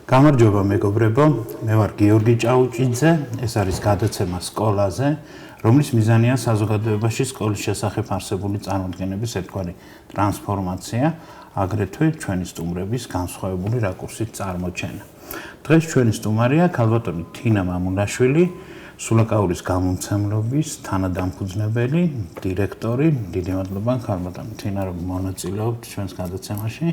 გამარჯობა მეგობრებო, მე ვარ გიორგი ჭაუჭიძე, ეს არის გადაცემა სკოლაზე, რომლის მიზანია საზოგადოებაში სკოლის შესახებ არსებული წარმოდგენების ერთგვარი ტრანსფორმაცია, აგრეთვე ჩვენი სტუმრების განსხვავებული რაკურსით წარმოჩენა. დღეს ჩვენი სტუმარია ქალბატონი თინა მამულაშვილი, სულაკაურის გამომცემლობის თანადამფუძნებელი, დირექტორი. დიდი მადლობა ქალბატონი თინა, რომ მონაწილეობთ ჩვენს გადაცემაში.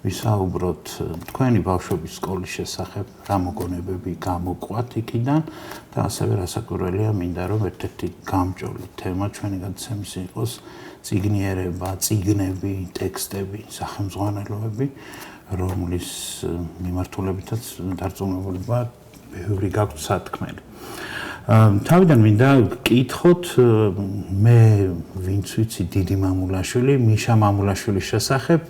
ვისაუბროთ თქვენი ბავშვობის სკოლის შესახებ, რა მოგონებები გამოყვათ იქიდან და ასევე რასაკვირველია მინდა რომ ერთ-ერთი გამჭოლი თემა ჩვენი გადაცემის იყოს წიგნიერება, წიგნები, ტექსტები, სახელმძღვანელოები, რომლის მიმართულებითაც დარწმუნებულება ბევრი გაქვთ სათქმელი. თავიდან მინდა გკითხოთ მე ვინც ვიცი დიდი მამულაშვილი, მიშა მამულაშვილის შესახებ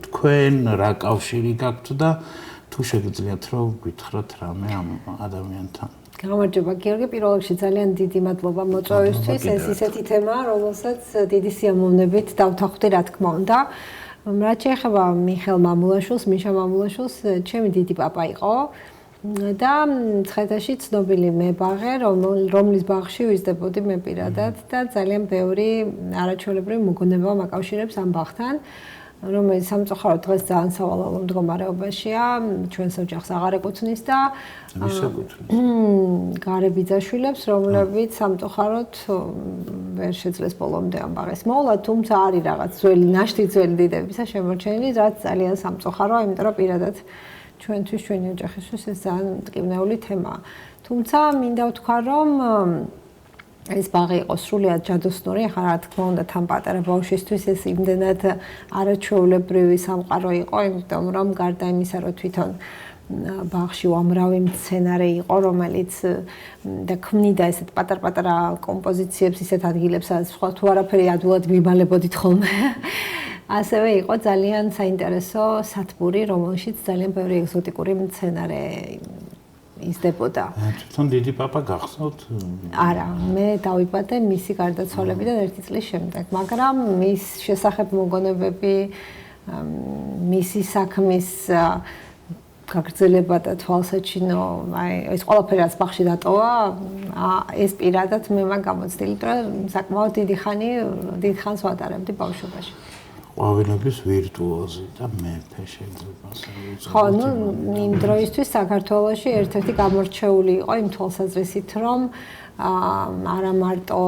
თქვენ რა კავშირი გაქვთ და თუ შეგიძლიათ რომ გითხრათ რამე ამ ადამიანთან. გამარჯობა გიორგი, პირველ რიგში ძალიან დიდი მადლობა მოწვევისთვის. ეს ისეთი თემაა, რომელსაც დიდი სიამოვნებით დავთანხმდი, რა თქმა უნდა. რაც შეეხება მიხელ მამულაშვილს, მიშა მამულაშვილს, ჩემი დიდი პაპა იყო. და ცხეთაში ცნობილი მებაღე, რომლის ბაღში ვიზრდებოდი მე პირადად და ძალიან ბევრი არაჩვეულებრივი მოგონება მაკავშირებს ამ ბაღთან, რომელიც სამწუხაროდ დღეს ძალიან სავალალო მდგომარეობაშია, ჩვენს ოჯახს აღარ ეკუთვნის და გარე ბიძაშვილებს, რომლებიც სამწუხაროდ ვერ შეძლეს ბოლომდე ამ ბაღეს მოვლა, თუმცა არის რაღაც ძველი, ნაშთი ძველი დიდებისა შემორჩენილი, რაც ძალიან სამწუხაროა, იმიტომ რომ პირადად ჩვენთვის, ჩვენი ოჯახისთვის ეს ძალიან მტკივნეული თემაა. თუმცა მინდა ვთქვა, რომ ეს ბაღი იყო სრულიად ჯადოსნური, ახლა რა თქმა უნდა, თან პატარა ბავშვისთვის ეს იმდენად არაჩვეულებრივი სამყარო იყო, იმიტომ რომ გარდა იმისა, რომ თვითონ ბაღში უამრავი მცენარე იყო, რომელიც და ქმნიდა ესეთ პატარ-პატარა კომპოზიციებს, ისეთ ადგილებს, სადაც სხვა თუ არაფერი ადვილად მიმალებოდით ხოლმე. ასევე იყო ძალიან საინტერესო სათბური, რომელშიც ძალიან ბევრი ეგზოტიკური მცენარე იზრდებოდა. თვითონ დიდი პაპა გახსოვთ? არა, მე დავიბადე მისი გარდაცვალებიდან 1 წლის შემდეგ, მაგრამ მის შესახებ მოგონებები, მისი საქმის გაგრძელება და თვალსაჩინო, ეს ყველაფერი რაც ბაღში დატოვა, ეს პირადად მე მაგ გამოცდილი, რომ საკმაოდ დიდი ხანს ვატარებდი ბავშვობაში. ყვავილების ვირტუოზი და მეფე შეიძლება ასე ვიწოდოთ. ხო, იმ დროისთვის საქართველოში ერთ-ერთი გამორჩეული იყო იმ თვალსაზრისით, რომ არა მარტო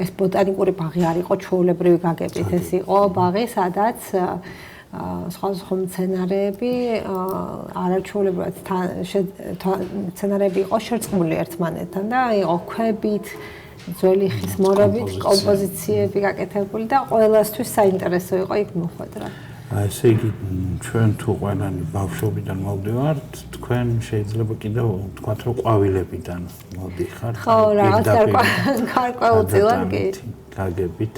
ეს ბოტანიკური ბაღი არ იყო ჩვეულებრივი გაგებით, ეს იყო ბაღი, სადაც სხვადასხვა მცენარეები არაჩვეულებრივად მცენარეები იყო შერწყმული ერთმანეთთან და იყო ქვებით, ძველი ხის მორებით კომპოზიციები გაკეთებული და ყველასთვის საინტერესო იყო იქ მოხვედრა. ესე იგი ჩვენ თუ ყველანი ბავშვობიდან მოვდივართ, თქვენ შეიძლება კიდევ ვთქვათ, რომ ყვავილებიდან მოდიხართ. ხო, რაღაც გარკვეულწილად კი. გაგებით.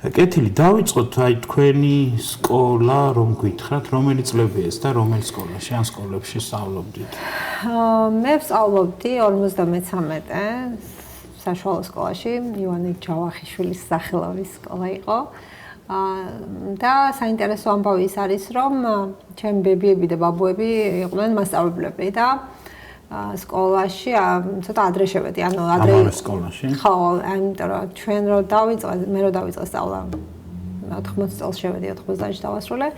კეთილი, დავიწყოთ აი თქვენი სკოლა, რომ გითხრათ, რომელი წლებია ეს და რომელ სკოლაში ან სკოლებში სწავლობდით? მე ვსწავლობდი 53 საშუალო სკოლაში, ივანე ჯავახიშვილის სახელობის სკოლა იყო. და საინტერესო ამბავი ის არის, რომ ჩემი ბებიები და ბაბუები იყვნენ მასწავლებლები და სკოლაში ცოტა ადრე შევედი, ანუ ადრე სკოლაში. ხო, იმიტომ რომ ჩვენ რო დავიწყე სწავლა 80 წელს შევედი, 90-ში დავასრულე.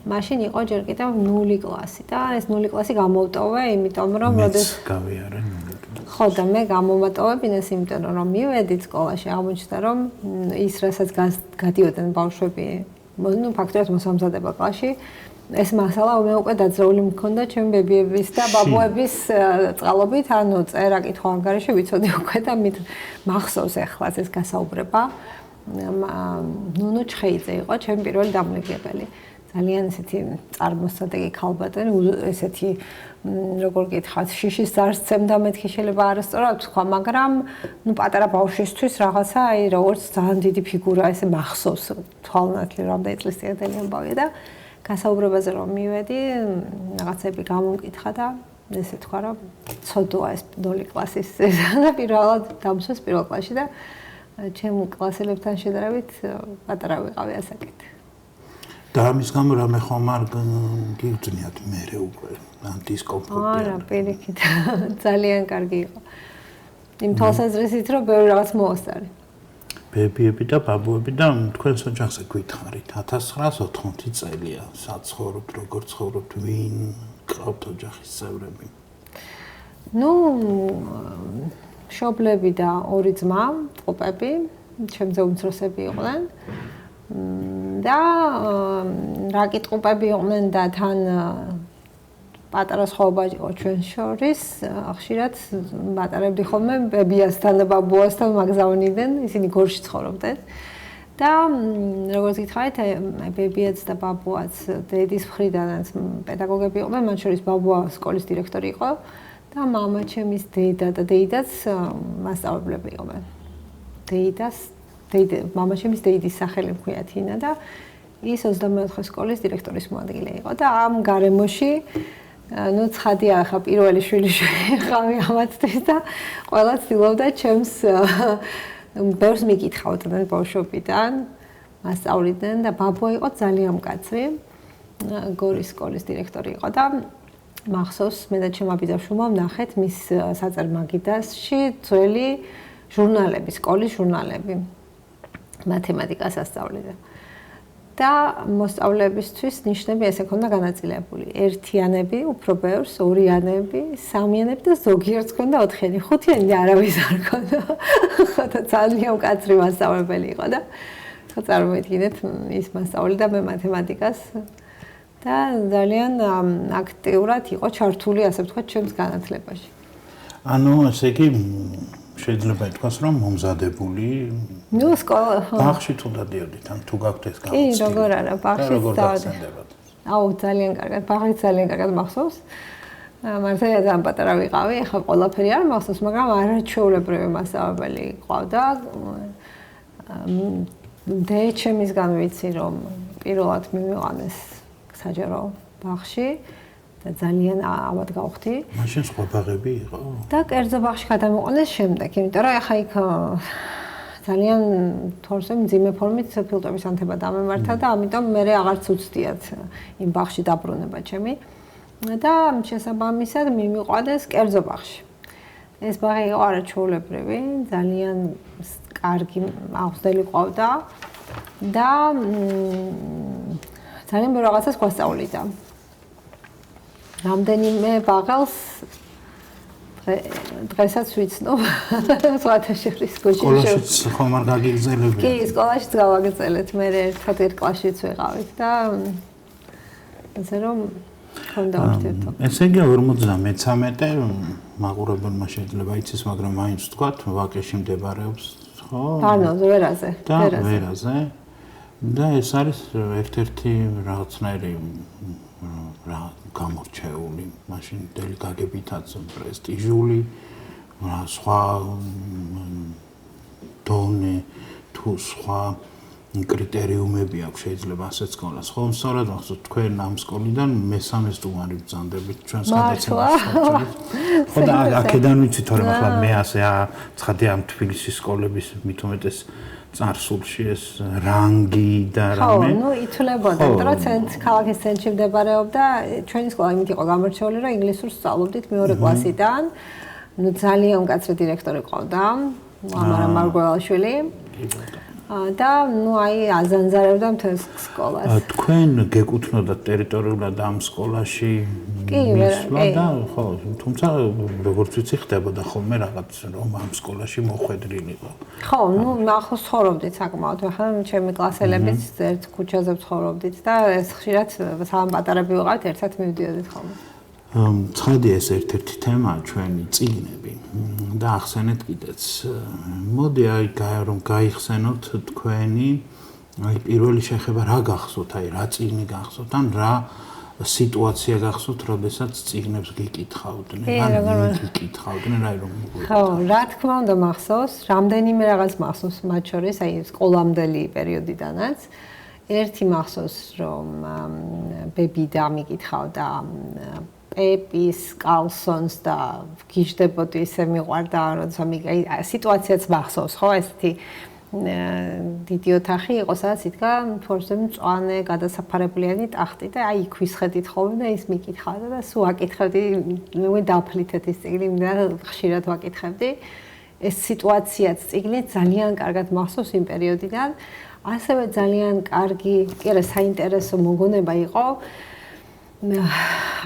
მაშინ იყო ჯერ კიდევ 0 კლასი და ეს 0 კლასი გამოვტოვე, იმიტომ რომ გავიარე 0 ხო და მე გამომატოვებინეს, იმიტომ რომ მივედით სკოლაში, აღმოჩნდა რომ ის რასაც გადიოდნენ ბავშვები, ფაქტობრივად მოსამზადება კლასში, ეს მასალა მე უკვე დაძრეული მქონდა ჩემი ბებიების და ბაბუების წყალობით, ანუ წერა კითხვა ანგარიში ვიცოდი უკვე და მით მახსოვს ახლაც ეს გასაუბრება. ნუნუ ჩხეიძე იყო ჩემი პირველი დამლეკებელი. ძალიან ესეთი წარმოსადეგი ქალბატონი, ესეთი როგორ გითხრათ, შიშის ზარს ცემდა მეთქი შეიძლება არასწორად თქვა, მაგრამ პატარა ბავშვისთვის რაღაცა აი როგორც ძალიან დიდი ფიგურა, ესე მახსოვს თვალნათლი რამდენი წლის წინდელი ამბავია და გასაუბრებაზე რომ მივედი, რაღაცები გამომკითხა და ესე თქვა რომ ცოდოა ეს 0 კლასის და პირველად დამსვეს პირველ კლასში და ჩემ კლასელებთან შედარებით პატარა ვიყავი ასაკით. და ამის გამო რამე ხომ არ გიგძნიათ მერე უკვე ამ დისკომფორტი. არა, პირიქით. ძალიან კარგი იყო. იმ თვალსაზრისით, რომ ბევრი რაღაც მოასწარი. ბებიები და ბაბუები და თქვენს ოჯახზე გითხარით 1980 წელია საცხოვრობთ როგორ ცხოვრობთ ვინ გყავთ ოჯახის წევრები მშობლები და ორი ძმა ტყუპები ჩემზე უმცროსები იყვნენ და რა კიტყუპები იყვნენ და თან პატარა სხვაობა იყო ჩვენ შორის ხშირად მატარებდი ხოლმე ბებიასთან და ბაბუასთან მაგზავნიდან ისინი გორში ცხოვრობდნენ და როგორც გითხარით ბებიაც და ბაბუაც დედის მხრიდანაც პედაგოგები იყვნენ მათ შორის ბაბუა სკოლის დირექტორი იყო და მამა ჩემის დედა და დეიდაც მასწავლებლები იყვნენ მამა ჩემის დეიდის სახელი მქვია თინა და ის 24 სკოლის დირექტორის მოადგილე იყო და ამ გარემოში ცხადია ახლა პირველი შვილი ხავი ამათთვის და ყველა ცდილობდა ჩემს ბევრს მიკითხავდნენ ბავშვობიდან მასწავლიდნენ და ბაბუა იყო ძალიან მკაცრი გორის სკოლის დირექტორი იყო და მახსოვს მე და ჩემმა ბიძაშვილმა ვნახეთ მის საწერ-მაგიდასში ძველი ჟურნალები სკოლის ჟურნალები მათემატიკას ასწავლიდა და მოსწავლეებისთვის ნიშნები ესე ქონდა განაწილებული. ერთიანები, უფრო ბევრს, ორიანები, სამიანები და ზოგიერთს ქონდა ოთხიანი, ხუთიანი არავის არ ქონდა. ხოთა ძალიან მკაცრი მასწავლებელი იყო და ხო წარმოიდგინეთ ის მასწავლე და მე მათემატიკას და ძალიან აქტიურად იყო ჩართული, ასე ვთქვათ, ჩემს განათლებაში. ანუ ესე იგი შეიძლება ითქვას რომ მომზადებული სკოლა ბაღში თუ დადიოდით ან თუ გაქვთ ეს კი როგორ არა ბაღში დავდივართ ძალიან კარგად ბაღი ძალიან კარგად მახსოვს მართალია ძალიან პატარა ვიყავი ახლა ყველაფერი არ მახსოვს მაგრამ არაჩვეულებრივი მასწავლებელი ყავდა ჩემისგან ვიცი რომ პირველად მივიყვანეს საჯარო ბაღში და ძალიან ავად გავხდი. მაშინ სხვა ბაღები იყო? და კერძო ბაღში გადამოყვანეს შემდეგ, იმიტომ რომ ახლა იქ ძალიან თორსე მძიმე ფორმით ფილტვების ანთება დამემართა და ამიტომ მე აღარც უცდიათ იმ ბაღში დაბრუნება ჩემი. და შესაბამისად მიმიყვანეს კერძო ბაღში. ეს ბაღი იყო არაჩვეულებრივი, ძალიან კარგი აღზრდელი ყავდა და ძალიან ბევრი რაღაცას გვასწავლიდა. რამდენიმე ბაღალს დღესაც ვიცნობ სხვათა შორის სკოლაშიც ხომ არ გაგიგზელებია? კი, სკოლაშიც გავაგრძელეთ, მე ერთ კლასშიც ვიყავით და ასე რომ ხონდა ურთიერთობა. ესე იგი 53 მაყურებელმა შეიძლება იცის, მაგრამ მაინც ვთქვათ, ვაკეში მდებარეობს, ხო? არნოლდ ვერაზე. ვერაზე. და ეს არის ერთ-ერთი რაღაცნაირი რა გამორჩეული, მაშინ დელი გაგებითაც პრესტიჟული, სხვა დონე თუ სხვა კრიტერიუმები აქვს შეიძლება ასეთ სკოლას. ხო, სწორად ახსოვთ თქვენ ამ სკოლიდან მესამე სტუმარი ბრძანდებით ჩვენს გადაცემაში. ხო და აქედან ვიცით რომ ახლა მე ასე ცხადია ამ თბილისის სკოლების მით უმეტეს წარსულში ეს რანგი და რამე. ხო, ითვლებოდა, იმიტომ რომ ქალაქის ცენტრში მდებარეობდა, ჩვენი სკოლა იმით იყო გამორჩეული, რომ ინგლისურს სწავლობდით მეორე კლასიდან. ძალიან მკაცრი დირექტორი ყავდა, ამარა მარგველაშვილი. და აზანზარებდა მთელს სკოლას. თქვენ გეკუთვნოდათ ტერიტორიულად ამ სკოლაში მისვლა და ხო, თუმცა როგორც ვიცი ხდებოდა ხოლმე რაღაც რომ ამ სკოლაში მოხვედრილიყო. ხო, ახლოს ცხოვრობდით საკმაოდ, ახლა ჩემი კლასელებიც ერთ ქუჩაზე ცხოვრობდით და ეს ხშირად სამ პატარები ვიყავით, ერთად მივდიოდით ხოლმე. ცხადია ეს ერთ-ერთი თემაა ჩვენი წიგნები და ახსენეთ კიდეც. მოდი რომ გაიხსენოთ თქვენი პირველი შეხება რა გახსოვთ, რა წიგნი გახსოვთ, ან რა სიტუაცია გახსოვთ, როდესაც წიგნებს გიკითხავდნენ, ხო, რა თქმა უნდა მახსოვს, რამდენიმე რაღაც მახსოვს, მათ შორის სკოლამდელი პერიოდიდანაც. ერთი მახსოვს, რომ ბები და მიკითხავდა პეპის, კალსონს და გიждდებოდი ისე მიყვარდა, როდესაც სიტუაციაც მახსოვს, ხო, ესეთი დიდი ოთახი იყო, სადაც იდგა თორემ მწვანე გადასაფარებლიანი ტახტი და აი იქ ვისხედით ხოლმე და ის მიკითხავდა და სულ აკითხებდი, მე დაფლითეთ ის წიგნი და ხშირად ვაკითხებდი. ეს სიტუაციაც წიგნით ძალიან კარგად მახსოვს იმ პერიოდიდან. ასევე ძალიან კარგი, კი არა, საინტერესო მოგონება იყო.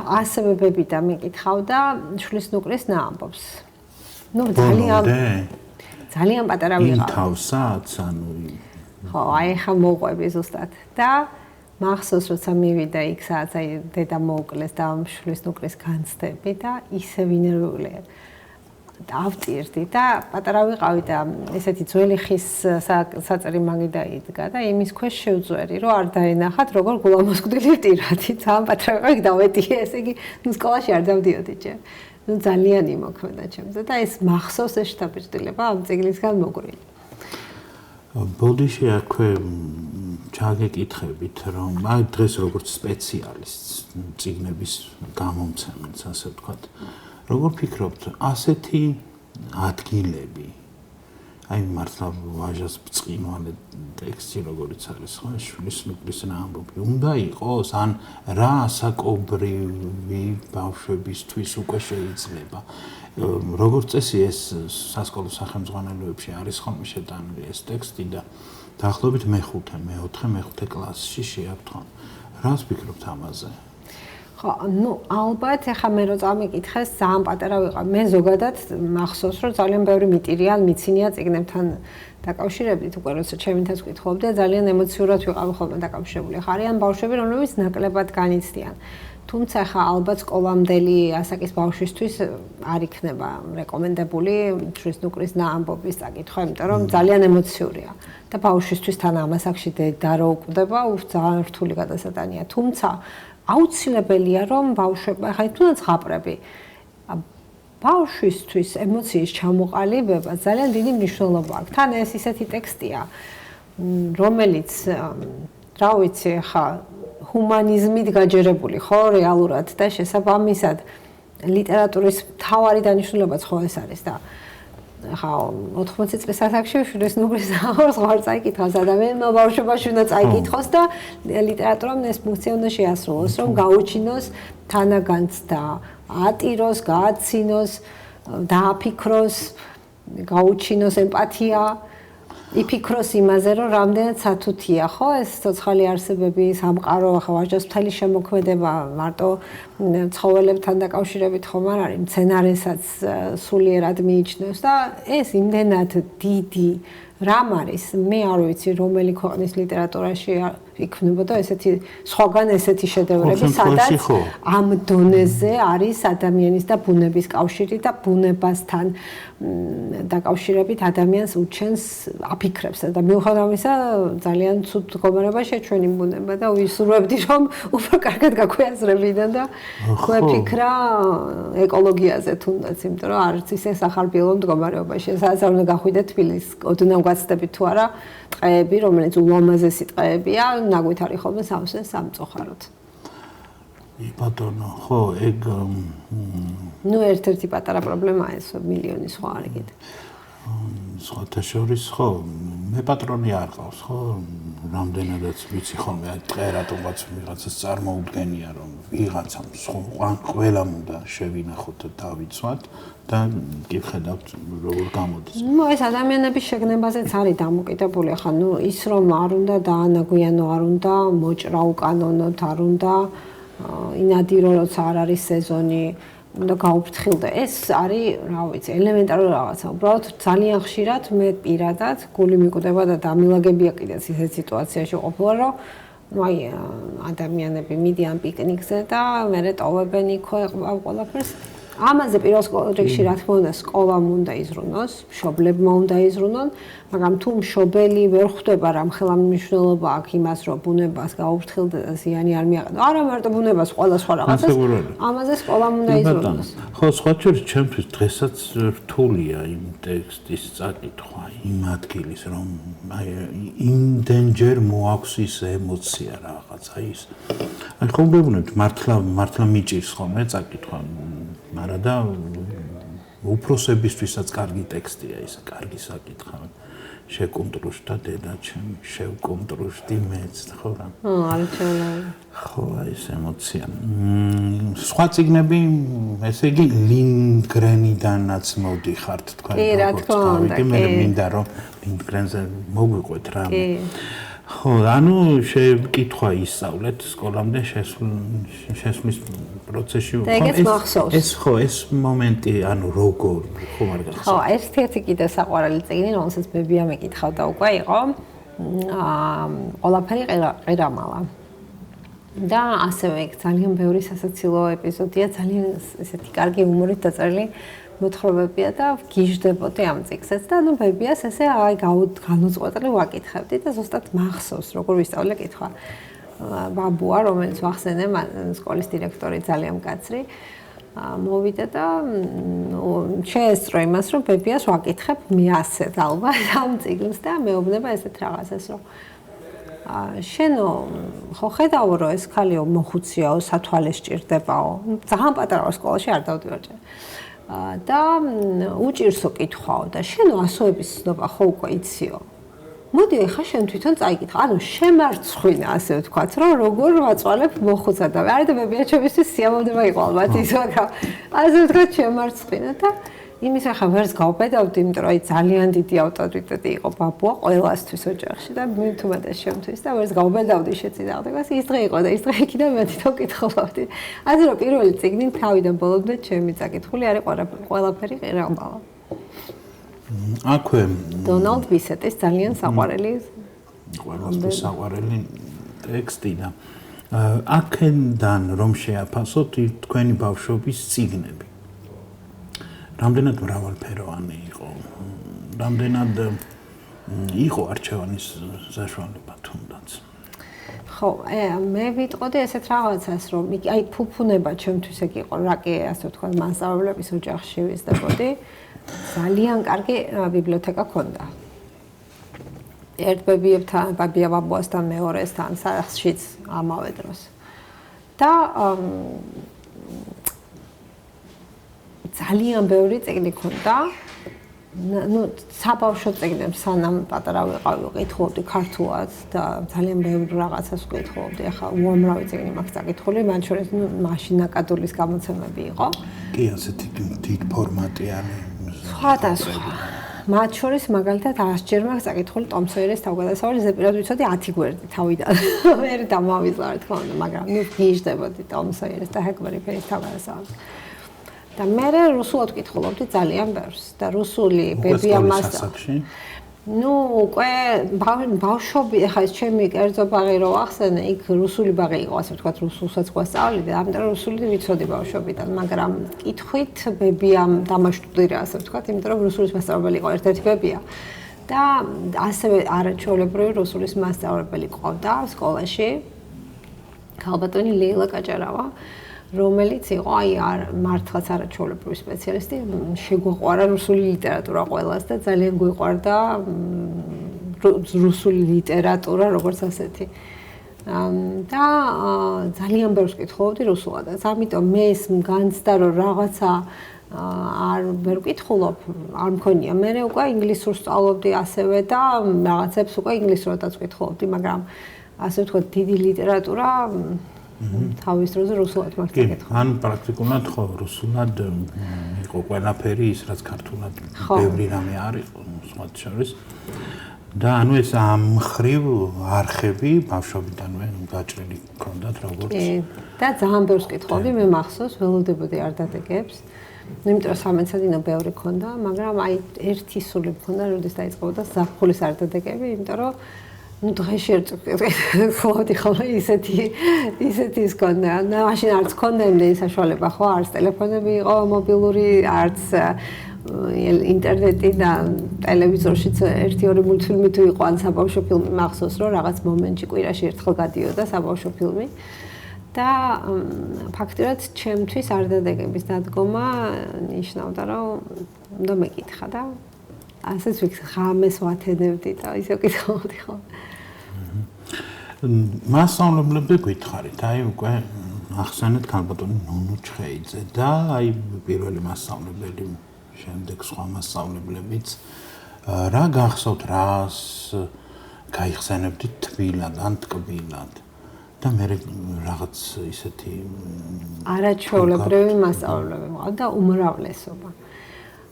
ასევე ბებიდა მიკითხავდა შვილის ნუკრის ნაამბობს. ძალიან პატარა ვიყავ. თავსაც, ანუ ხო, აი ხა მოყვები ზუსტად. და მახსოვს, როცა მივიდა იქ, სადაც აი დედა მოუკლეს და შვილის ნუკრის განცდები და ისე ვინერვული დავტირდი და პატარა ვიყავი და ესეთი ძველი ხის საწერი მაგი დაიდგა და იმის ქვეშ შევძვერი, რომ არ დაენახათ, როგორ გულამოსკვდილი ვტირადი. ძალიან პატარა ვიყავი, დავეტიე, ესე იგი, სკოლაში არ დავდიოდი ჯერ. ძალიან იმოქმედა ჩემზე და ეს მახსოვს ეს შთაბეჭდილება ამ წიგნისგან მოგვილი. ბოდიში აქვე ჩაგეკითხებით, რომ აი დღეს როგორც სპეციალისტს წიგნების გამომცემელს, ასე ვთქვათ, როგორ ფიქრობთ, ასეთი ადგილები, აი მართლა ვაჟას ბწყინვალე ტექსტი როგორიც არის, ხო, შვილის ნუკრის ნაამბობი, უნდა იყოს, ან რა ასაკობრივი ბავშვებისთვის უკვე შეიძლება. როგორც წესი ეს სასკოლო სახელმძღვანელოებში არის ხოლმე შეტანილი ეს ტექსტი და დაახლოებით მე-4 კლასში შეავთქვამ. რას ფიქრობთ ამაზე? ხო, ალბათ ახლა მე რო წამიკითხეს, ძალიან პატარა ვიყავ. მე ზოგადად მახსოვს, რომ ძალიან ბევრი მიტირია, მიცინია წიგნებთან დაკავშირებით, უკვე როცა ჩემითაც ვკითხულობდი, ძალიან ემოციურად ვიყავ ხოლმე დაკავშირებული. ხარიან ბავშვები, რომლებიც ნაკლებად განიცდიან. თუმცა ხა ალბათ სკოლამდელი ასაკის ბავშვისთვის არ იქნება რეკომენდებული შვილის ნუკრის ნაამბობის წაკითხვა, იმიტომ რომ ძალიან ემოციურია და ბავშვისთვის თან ამ ასაკში და რო უკვდება, ძალიან რთული გადასატანია. თუმცა აუცილებელია რომ ბავშვები, ხა თუნდაც ღაპრები, ბავშვისთვის ემოციის ჩამოყალიბება ძალიან დიდი მნიშვნელობა აქვს. თან ეს ისეთი ტექსტია, რომელიც რა ვიცი, ხა ჰუმანიზმით გაჯერებული ხო რეალურად და შესაბამისად ლიტერატურის მთავარი დანიშნულებაც ხო ეს არის და ხა 80 წლის ასაკში შვილის ნუკრის ნაამბობს ვარ წაიკითხავს ადამიანმა ბავშვობაში უნდა წაიკითხოს და ლიტერატურამ ეს ფუნქცია უნდა შეასრულოს, რომ გაუჩინოს თანაგანცდა, ატიროს, გააცინოს, დააფიქროს, გაუჩინოს ემპათია, იფიქროს იმაზე, რომ რამდენად სათუთია, ხო, ეს ცოცხალი არსებები, სამყარო, ახლა ვაჟას მთელი შემოქმედება მარტო ცხოველებთან დაკავშირებით ხომ არ არის, მცენარესაც სულიერად მიიჩნევს და ეს იმდენად დიდი რამ არის, მე არ ვიცი, რომელი ქვეყნის ლიტერატურაში იქნებოდა ესეთი სხვაგან ესეთი შედევრები, სადაც ამ დონეზე არის ადამიანის და ბუნების კავშირი და ბუნებასთან დაკავშირებით ადამიანს უჩენს აფიქრებს და მიუხედავად ამისა ძალიან ცუდ მდგომარეობაშია ჩვენი ბუნება და ვისურვებდი რომ უფრო კარგად გაგვეაზრებინა და გვეფიქრა ეკოლოგიაზე თუნდაც, იმიტომ რომ არც ისე სახარბიელო მდგომარეობაში, სადაც არ უნდა გახვიდე თბილისს, ოდნავ გაცდებით თუ არა ტყეები, რომელიც ულამაზესი ტყეებია, ნაგვით არის ხოლმე სავსე სამწუხაროდ. ბატონო, ხო, ეგ ერთ-ერთი პატარა პრობლემაა ეს, მილიონი სხვა არის კიდე. სხვათა შორის, ხო, მე პატრონი არ ყავს, ხო, რამდენადაც ვიცი ხოლმე, ტყე რატომაც ვიღაცას წარმოუდგენია, რომ ვიღაცამ ყველამ უნდა შევინახოთ და დავიცვათ და გიხედავთ როგორ გამოდის. ეს ადამიანების შეგნებაზეც არის დამოკიდებული, ახლა ის რომ არ უნდა დაანაგვიანო, არ უნდა მოჭრა უკანონოდ, არ უნდა ინადირო, როცა არ არის სეზონი, უნდა გაუფრთხილდე. ეს არის, რა ვიცი, ელემენტარული რაღაცა. უბრალოდ ძალიან ხშირად მე პირადად გული მიკვდება და დამილაგებია კიდეც ისეთ სიტუაციაში ყოფილა, რომ აი ადამიანები მიდიან პიკნიკზე და მერე ტოვებენ იქ ყველაფერს. ამაზე პირველ რიგში რა თქმა უნდა სკოლამ უნდა იზრუნოს, მშობლებმა უნდა იზრუნონ, მაგრამ თუ მშობელი ვერ ხვდება რა ხელმძღვანელობა აქვს იმას, რომ ბუნებას გაუფრთხილდა და ზიანი არ მიაყენო. არა მარტო ბუნებას, ყველა სხვა რაღაცას. ამაზე სკოლამ უნდა იზრუნოს. ხო, სხვა შორის ჩემთვის დღესაც რთულია იმ ტექსტის წაკითხვა, იმ ადგილის, რომ აი იმდენჯერ მოაქვს ის ემოცია რაღაცა ის. აი ხომდებოდეთ მართლა მიჭირს ხოლმე წაკითხვა. არა და უფროსებისთვისაც კარგი ტექსტია ის, კარგი საკითხავი. შეკუმტრუშდა დედაჩემი, შევკუმტრუშდი მეც, ხო რა. არჩევნები. ხო, აი ეს ემოცია. სხვა წიგნები, ესე იგი ლინდგრენიდანაც მოდიხართ თქვენ როგორ მე მინდა რომ ლინდგრენზე მოგვიყვეთ რა. ხო, ანუ შეკითხვა ისწავლეთ სკოლამდე შესვლის პროცესში. ეს ხო, ეს მომენტი, ანუ როგორ ხო არ გახსოვს. ხო, ერთ-ერთი კიდე საყვარელი წიგნი, რომელსაც ბებია მეკითხავდა უკვე იყო, ყველაფერი ყირამალა. და ასევე ძალიან ბევრი სასაცილო ეპიზოდია, ძალიან ესეთი კარგი ჰუმორით დაწერილი მოთხრობებია და გიждდებოდი ამ წიგნსაც და ნუ ბებიას ესე აი განუწყვეტლივ ვაკითხებდი და ზუსტად მახსოვს როგორ ვისწავლე კითხვა. ბაბუა, რომელიც ვახსენე, სკოლის დირექტორი ძალიან მკაცრი, მოვიდა და შეესწრო იმას, რომ ბებიას ვაკითხებ მე ასეთ ალბათ ამ წიგნს და მეუბნება ესეთ რაღაცას, რომ შენო ხო ხედავ რომ ეს ქალიო მოხუციაო, სათვალე სჭირდებაო. ძალიან პატარა სკოლაში არ დავდივარჯე. და უჭირსო კითხვაო და შენო ასოების ცნობა ხო უკვე იციო. მოდი ახლა შენ თვითონ წაიკითხა. ანუ შემარცხვინა ასე ვთქვათ, რომ როგორ ვაწვალებ მოხუცად და არა და ბებია ჩემისთვის სიამოვნება იყო ალბათ ის, მაგრამ ასე ვთქვათ შემარცხვინა და იმის ახლა ვერც გავბედავდი, იმიტომ რომ აი ძალიან დიდი ავტორიტეტი იყო ბაბუა ყველასთვის ოჯახში და მე თუმეტეს შემთვის და ვერც გავბედავდი შეწინააღმდეგას. ის დღე იყო და ის დღე იქიდან მე თვითონ კითხულობდი. ასე რომ პირველი წიგნი თავიდან ბოლომდე ჩემი წაკითხული არის ყველაფერი ყირამალა. აქვე დონალდ ბისეტის ძალიან საყვარელი ყველასთვის საყვარელი ტექსტი და აქედან რომ შეაფასოთ თქვენი ბავშვობის წიგნები. რამდენად მრავალფეროვანი იყო, რამდენად იყო არჩევანის საშუალება თუნდაც. ხო, მე ვიტყოდი ესეთ რაღაცას, რომ აი ფუფუნება ჩემთვის ეგ იყო, რა კი ასე ვთქვათ, მასწავლებლების ოჯახში ვიზრდებოდი. ძალიან კარგი ბიბლიოთეკა ჰქონდა. ერთ ბებიებთან, ბაბია ბაბუასთან, მეორესთან, სახლშიც ამავე დროს. და ძალიან ბევრი წიგნი ჰქონდა. ნუ საბავშვო წიგნებს სანამ პატარა ვიყავი, ვკითხულობდი ქართულად და ძალიან ბევრ რაღაცას ვკითხულობდი. ახლა უამრავი წიგნი მაქვს წაკითხული, მათ შორის ნუ მაშინ ნაკადულის გამოცემები იყო. კი, ასეთი დიდ ფორმატიანი. სხვადასხვა. მათ შორის მაგალითად 100-ჯერ მაქვს წაკითხული ტომ სოიერის თავგადასავალი, ზეპირად ვიცოდი 10 გვერდი თავიდან. მე დამავიწყდა რა თქმა უნდა, მაგრამ ნუ გიждდებოდი ტომ სოიერის და ჰეკლბერი ფერის თავგადასავალს. და მე რუსულად ვკითხულობდი ძალიან ბევრს და რუსული ბებია მას ნუ უკვე ბავშვობი ახლა ეს ჩემი კერძო ბაღი რო ახსენე იქ რუსული ბაღი იყო ასე ვთქვათ რუსულსაც გვასწავლიდა ამიტომ რუსული ვიცოდი ბავშვობიდან მაგრამ კითხვით ბებიამ დამაშტუდირა ასე ვთქვათ იმიტომ რომ რუსულის მასწავლებელი იყო ერთ-ერთი ბებია და ასევე არაჩვეულებრივი რუსულის მასწავლებელი ყავდა სკოლაში ქალბატონი ლეილა კაჭარავა რომელიც იყო აი მართლაც არაჩვეულებრივი სპეციალისტი, შეგვაყვარა რუსული ლიტერატურა ყველას და ძალიან გვიყვარდა რუსული ლიტერატურა როგორც ასეთი. და ძალიან ბევრს ვკითხულობდი რუსულადაც. ამიტომ მე ეს განცდა რომ რაღაცა არ ვერ ვკითხულობ, არ მქონია. მე უკვე ინგლისურს სწავლობდი ასევე და რაღაცებს უკვე ინგლისურადაც ვკითხულობდი, მაგრამ ასე ვთქვათ დიდი ლიტერატურა თავის დროზე რუსულად მაქვს წაკითხული. ან პრაქტიკულად ხო რუსულად იყო ყველაფერი ის რაც ქართულად ბევრი რამე არის სხვა შორის. და ანუ ეს ამ ხრივ არხები ბავშვობიდანვე გაჭრილი ჰქონდათ როგორც და ძალიან ბევრს კითხავდი, მე მახსოვს ველოდებოდი არდადეგებს. იმიტომ რომ სამეცადინო ბევრი ჰქონდა, მაგრამ აი ერთი სული მქონდა, როდის დაიწყებოდა ზაფხულის არდადეგები, იმიტომ რომ ну დღეში ერთ ხოდი ხოლმე ისეთი ის კონდა. მაშინ არც ქონდა იმდენი საშუალება ხო, არც ტელეფონები იყო მობილური, არც ინტერნეტი და ტელევიზორშიც 1-2 მულტფილმი თუ იყო ან საბავშვო ფილმი მახსოვს რომ რაღაც მომენტში კვირაში ერთხელ გადიოდა საბავშვო ფილმი. და ფაქტობრივად ჩემთვის არდადეგების დადგომა ნიშნავდა რომ უნდა მეკითხა და ასეც ღამეს ვათენებდი და ისე ვკითხავდი ხო. მასწავლებლები გითხარით, აი უკვე ახსენეთ ქალბატონი ნუნუ ჩხეიძე და აი პირველი მასწავლებელი, შემდეგ სხვა მასწავლებლებიც რა გახსოვთ, რას გაიხსენებდით თბილად ან ტკბილად და მე რაღაც ისეთი არაჩვეულებრივი მასწავლებლები მყავდა და უმრავლესობა.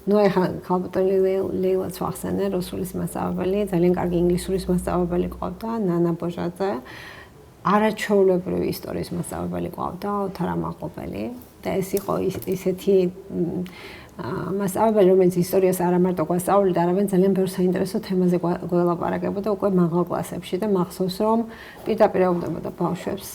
ნუ ახლა ქალბატონი ლეილაც ვახსენე, რუსულის მასწავლებელი, ძალიან კარგი ინგლისურის მასწავლებელი ყავდა, ნანა ბოჟაძე, არაჩვეულებრივი ისტორიის მასწავლებელი ყავდა, ოთარ ამაყობელი და ეს იყო ისეთი მასწავლებელი, რომელიც ისტორიას არა მარტო გვასწავლიდა, არამედ ძალიან ბევრ საინტერესო თემაზე გველაპარაკებოდა უკვე მაღალ კლასებში და მახსოვს, რომ პირდაპირ ეუბნებოდა ბავშვებს,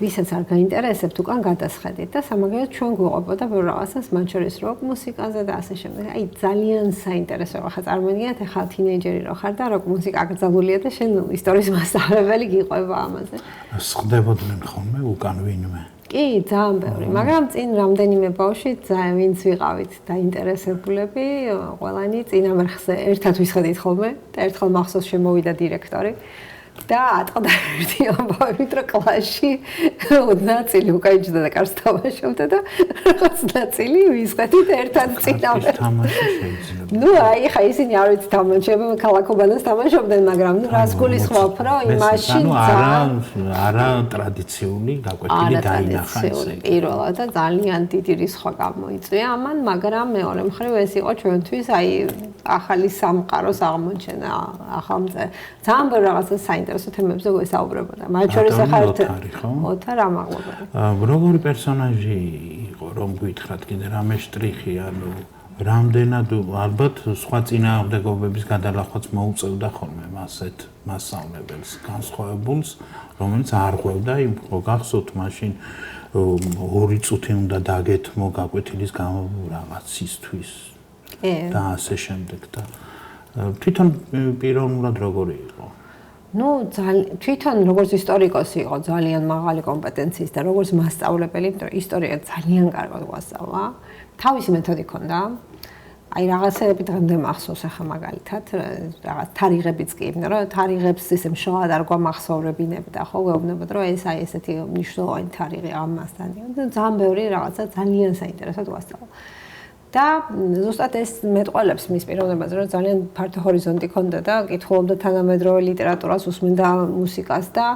ვისაც არ გაინტერესებთ, უკან გადასხედით და სამაგიეროდ ჩვენ გვიყვებოდა ბევრ რაღაცას, მათ შორის როკ მუსიკაზე და ასე შემდეგ. აი ძალიან საინტერესო ხა წარმოიდგინეთ, ახლა თინეიჯერი რო ხარ და როკ მუსიკა აკრძალულია და შენ ისტორიის მასწავლებელი გიყვება ამაზე. ხდებოდნენ ხოლმე უკან ვინმე? კი, ძალიან ბევრი, მაგრამ წინ რამდენიმე ბავშვი ვინც ვიყავით დაინტერესებულები, ყველანი წინამერხზე ერთად ვისხედით ხოლმე და ერთხელ მახსოვს შემოვიდა დირექტორი და ატყდა ერთი ამბავი, რომ კლასში ნაწილი უკაიჯდა და კარს თამაშობდა და რაღაც ნაწილი ვისხედით ერთად წინამერხზე. თამაში შეიძლება. ნუ აი ხა ისინი არ ვიცი თამაშობენ, ქალაქობანას თამაშობდნენ, მაგრამ ნუ რას გულისხმობ, რომ იმაში არა ტრადიციული გაკვეთილი დაინახა ესე. პირველად და ძალიან დიდი რისხვა გამოიწვია ამან, მაგრამ მეორე მხრივ ეს იყო ჩვენთვის აი ახალი სამყაროს აღმოჩენა, ახალმწე. ძალიან ბევრ რაღაცას საინტერესო თემებზე გვესაუბრებოდა. მათ შორის ახლა ოთარ ამაყობელი. როგორი პერსონაჟი იყო, რომ გითხრათ კიდე რამე შტრიხი, ანუ რამდენად ალბათ სხვა წინააღმდეგობების გადალახვაც მოუწევდა ხოლმე მასეთ მასწავლებელს, განსხვავებულს, რომელიც არ ღვევდა იმ გახსოვთ მაშინ 2 წუთი უნდა დაგეთმო გაკვეთილის გამო რაღაცისთვის და ასე შემდეგ და თვითონ პიროვნულად როგორი იყო? ნუ თვითონ როგორც ისტორიკოსი იყო ძალიან მაღალი კომპეტენციის და როგორც მასწავლებელი, იმიტომ რომ ისტორია ძალიან კარგად გვასწავლა. თავისი მეთოდი ჰქონდა. აი რაღაცები დღემდე მახსოვს ახლა მაგალითად, რაღაც თარიღებიც კი, იმიტომ რომ თარიღებს ისე მშრალად არ გვამახსოვრებინებდა, ხო, გვეუბნებოდა რომ ეს აი ესეთი მნიშვნელოვანი თარიღი ამასთან. და ძალიან ბევრი რაღაცა ძალიან საინტერესოდ გვასწავლა. და ზუსტად ეს მეტყველებს მის პიროვნებაზე, რომ ძალიან ფართო ჰორიზონტი ჰქონდა და კითხულობდა თანამედროვე ლიტერატურას, უსმენდა მუსიკას და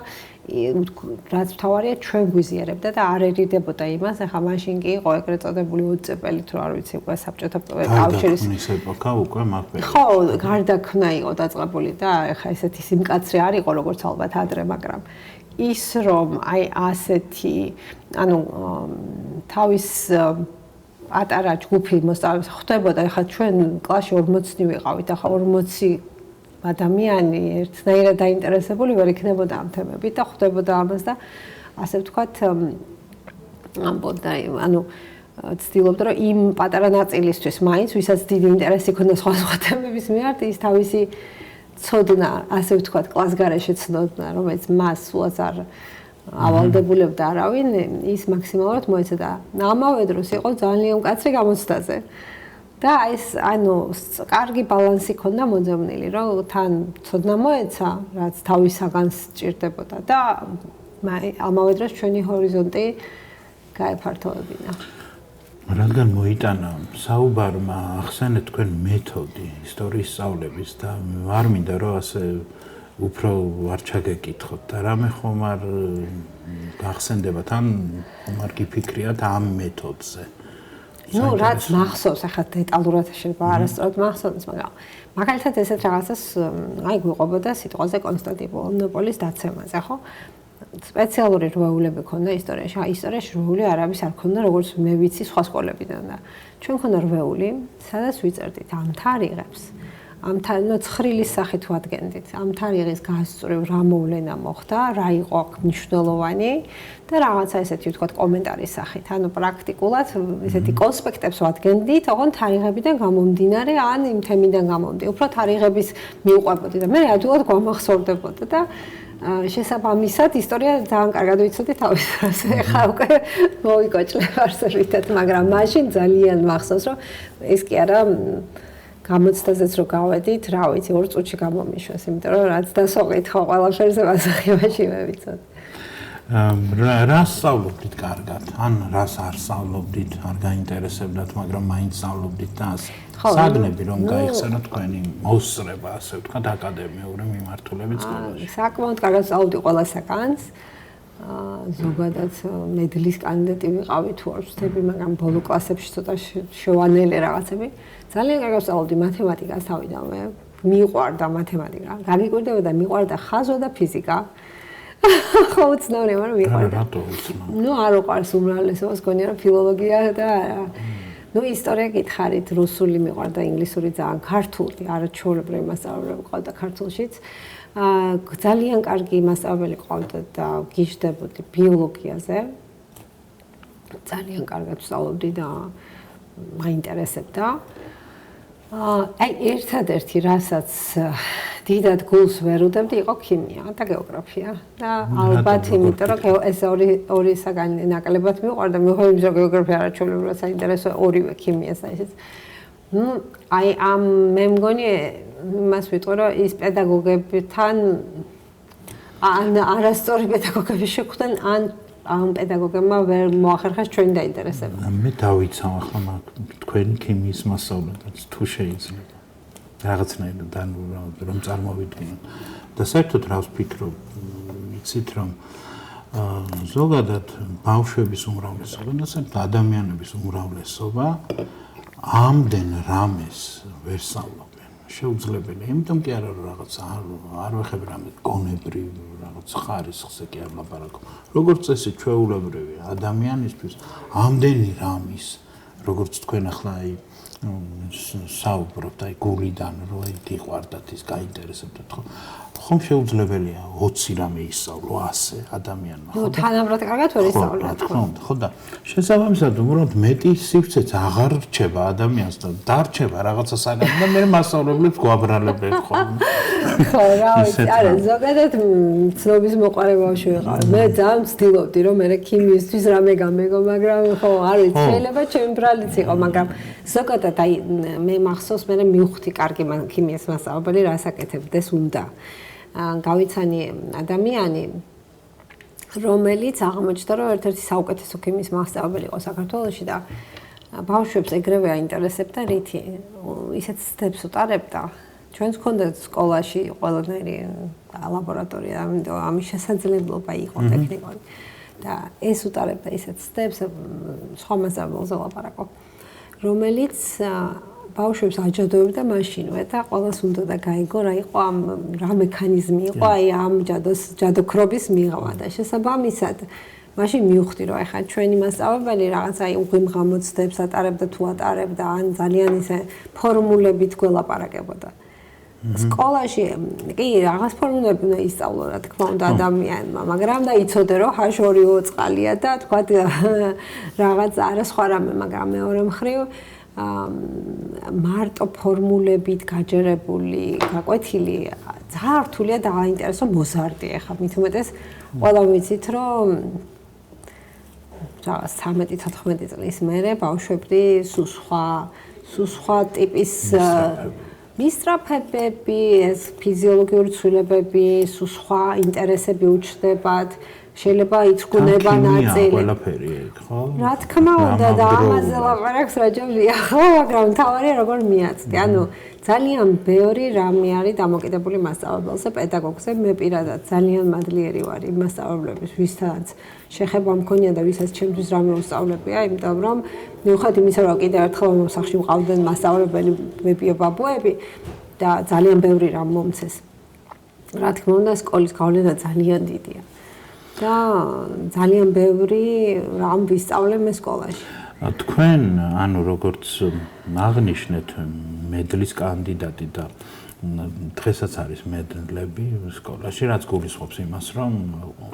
რაც მთავარია ჩვენ გვიზიარებდა და არ ერიდებოდა იმას, ახლა მაშინ კი იყო ეგრეთ წოდებული 20 წელი თუ არ ვიცი, უკვე საბჭოთა კავშირის ეპოქა უკვე მაგ ხო, გარდაქმნა იყო დაწყებული და ახლა ესეთი სიმკაცრე არ იყო როგორც ალბათ ადრე, მაგრამ ის რომ აი ასეთი, ანუ თავის ატარა ჯგუფი მოსწავლეებს ხდებოდა, ახლა ჩვენ კლასში 40-ნი ვიყავით, ახლა 40 ადამიანი ერთნაირად დაინტერესებული ვერ იქნებოდა ამ თემებით და ხდებოდა ამას და ასე ვთქვათ ამბობდა, ანუ ცდილობდა რომ იმ პატარა ნაწილისთვის მაინც ვისაც დიდი ინტერესი ჰქონდა სხვა თემების მიმართ ის თავისი ცოდნა, ასე ვთქვათ, კლასგარეშე ცოდნა, რომელიც მას სულაც არ ავალდებულებდა არავინ, ის მაქსიმალურად მოეცადა. ამავე დროს იყო ძალიან მკაცრი გამოცდაზე. და ეს ანუ კარგი ბალანსი ქონდა მოძებნილი, რომ თან ცოდნა მოეცა, რაც თავისაგან სჭირდებოდა და ამავე დროს ჩვენი ჰორიზონტი გაეფართოვებინა. რადგან მოიტანა საუბარმა ახსენეთ თქვენ მეთოდი ისტორიის სწავლების და არ მინდა რომ ასე უფრო არ ჩაგეკითხოთ და რამე ხომ არ გახსენდებათ ან ხომ არ გიფიქრიათ ამ მეთოდზე? ნუ რაც მახსოვს, ახლა დეტალურად შეიძლება არასწორად მახსოვს, მაგრამ მაგალითად ესეთ რაღაცას აი გვიყვებოდა სიტყვაზე კონსტანტინოპოლის დაცემაზე, ხო? სპეციალური რვეულები ქონდა ისტორიაში. აი ისტორიაში რვეული არავის არ ქონდა, როგორც მე ვიცი სხვა სკოლებიდან და ჩვენ ქონდა რვეული, სადაც ვიწერდით ამ თარიღებს. ამ ცხრილის სახით ვადგენდით. ამ თარიღის გასწვრივ რა მოვლენა მოხდა, რა იყო აქ მნიშვნელოვანი და რაღაცა ესეთი ვთქვათ კომენტარის სახით. ანუ პრაქტიკულად ესეთი კონსპექტებს ვადგენდით, ოღონდ თარიღებიდან გამომდინარე, ან იმ თემიდან გამომდინარე. უფრო თარიღების მიუყვებოდი და მე ადვილად გვამახსოვრდებოდა და შესაბამისად ისტორია ძალიან კარგად ვიცოდი თავის დროს. ეხლა უკვე მოვიკოჭლებ არსებითად, მაგრამ მაშინ ძალიან მახსოვს, რომ ეს კი არა გამოცდაზეც რო გავედით, რა ვიცი, 2 წუთში გამომიშვეს, იმიტომ რომ რაც დასოყით ხო ყველაფერზე მასახებაში მე ვიცოდი. რას სწავლობდით კარგად? ან რას არ სწავლობდით, არ გაინტერესებდათ, მაგრამ მაინც სწავლობდით და ასე. საგნები რომ გაიხსენოთ თქვენი მოსწრება, ასე ვთქვათ, აკადემიური მიმართულებით სკოლაში. საკმაოდ კარგად სწავლობდი ყველა საკანს. ზოგადად მედლის კანდიდატი ვიყავი თუ არ ვცდები, მაგრამ ბოლო კლასებში ცოტა შევანელე რაღაცები. ძალიან კარგად სწავლობდი მათემატიკას თავიდანვე. მიყვარდა მათემატიკა. გაგიკვირდება და მიყვარდა ხაზვა და ფიზიკა. ხო უცნაური, მაგრამ მიყვარდა. რატო უცნაური? ნუ არ უყვარს უმრავლესობას, გონია რომ ფილოლოგია და ნუ ისტორია გითხარით, რუსული მიყვარდა, ინგლისური ძალიან, ქართული, არაჩვეულებრივი მასწავლებელი ყავდა ქართულშიც. ძალიან კარგი მასწავლებელი ყავდა და გიждდებოდი ბიოლოგიაზე. ძალიან კარგად ვსწავლობდი და მაინტერესებდა. აი ერთადერთი რასაც დიდად გულს ვერ უდევდი იყო ქიმია და გეოგრაფია და ალბათ იმიტომ რომ ეს ორი საგანი ნაკლებად მიყვარდა მიუხედავად რომ გეოგრაფია არაჩვეულებრივად საინტერესო ორივე ქიმიას და ისიც აი ამ მე მგონი იმას ვიტყვი რომ ის პედაგოგებთან ან არასწორი პედაგოგები შეხვდნენ ან ამ პედაგოგებმა ვერ მოახერხეს ჩვენი დაინტერესება. მე დავიცავ ახლა თქვენი ქიმიის მასწავლებელს თუ შეიძლება. რაღაცნაირად რომ წარმოვიდგინოთ. და საერთოდ რა ვფიქრობ, იცით რომ ზოგადად ბავშვების უმრავლესობა და საერთოდ ადამიანების უმრავლესობა ამდენ რამეს ვერ სწავლობენ. შეუძლებელია, იმიტომ კი არა რომ რაღაც არ ვეხებ რამე გონებრივ რაღაც ხარისხზე კი არ ლაპარაკობ. როგორც წესი ჩვეულებრივი ადამიანისთვის ამდენი რამის, როგორც თქვენ ახლა აი საუბრობთ აი გულიდან რომ აი გიყვარდათ ის გაინტერესებდათ ხომ შეუძლებელია 20 რამე ისწავლო 100 ადამიანმა ხო თანაბრად კარგად ვერ ისწავლა თქო ხო და შესაბამისად უბრალოდ მეტი სივრცეც აღარ რჩება ადამიანს და დარჩება რაღაცა საგანი და მე მასწავლებლებს გვაბრალებენ ხო რა ვიცი არა ზოგადად ცნობის მოყარე ბავშვი ვიყავ მე ძალიან ვცდილობდი რომ მე ქიმიისთვის რამე გამეგო მაგრამ ხო არ ვიცი შეიძლება ჩემი ბრალიც იყო მაგრამ ზოგადად აი მე მახსოვს მე მივხვდი კარგი ქიმიის მასწავლებელი რას აკეთებდეს უნდა გავიცანი ადამიანი რომელიც აღმოჩნდა რომ ერთ-ერთი საუკეთესო ქიმიის მასწავლებელი იყო საქართველოში და ბავშვებს ეგრევე აინტერესებდა რითი ისეთ სტეპს უტარებდა ჩვენს გქონდა სკოლაში ყველანაირი ლაბორატორია ამის შესაძლებლობა იყო ტექნიკური და ეს უტარებდა ისეთ სტეპს სხვა მასწავლებელზე ლაპარაკობ რომელიც ბავშვებს აჯადოებდა მაშინვე და ყველას უნდა და გაიგო რა იყო ამ რა მექანიზმი იყო აი ამ ჯადოქრობის მიღმა და შესაბამისად მაშინ მივხვდი რომ ახლა ჩვენი მასწავლებელი რაღაც აი უღიმღა მოცდებს ატარებდა თუ ატარებდა ან ძალიან ისე ფორმულებით გველაპარაკებოდა სკოლაში კი რაღაც ფორმულები უნდა ისწავლო რა თქმა უნდა ადამიანმა მაგრამ და იცოდე რომ H2O წყალია და თქვა რაღაც არა სხვა რამე მაგრამ მეორე მხრივ მარტო ფორმულებით გაჯერებული, გაკვეთილი ძალიან რთულია და აინტერესო მოზარდი ახლა მით უმეტეს ყველა ვიცით რომ 13-14 წლის მერე ბავშვები სულ სხვა ტიპის მისწრაფებები, ეს ფიზიოლოგიური ცვლილებები, სულ სხვა ინტერესები უჩნდებათ შეიძლება იცგუნება ნაწილი. ყველაფერი ხო? რა თქმა უნდა და ამაზე ლაპარაკს რაჯობია ხო, მაგრამ თავარია როგორ მიაწვდი. ანუ ძალიან ბევრი რამე არის დამოკიდებული მასწავლებელზე, პედაგოგზე. მე პირადად ძალიან მადლიერი ვარ იმ მასწავლებლების, ვისაც შეხება მქონია და ვისაც ჩემთვის რამე უსწავლებია, იმიტომ რომ მიუხედავად იმისა, რომ კიდევ ერთხელ სახში მყავდნენ მასწავლებელი ბებიო ბაბუები და ძალიან ბევრი რამ მომცეს. რა თქმა უნდა, სკოლის გავლენა ძალიან დიდია. და ძალიან ბევრი რამ ვისწავლე მე სკოლაში. თქვენ, ანუ როგორც აღნიშნეთ, მედლის კანდიდატი და დღესაც არის მედლები სკოლაში, რაც გულისხმობს იმას, რომ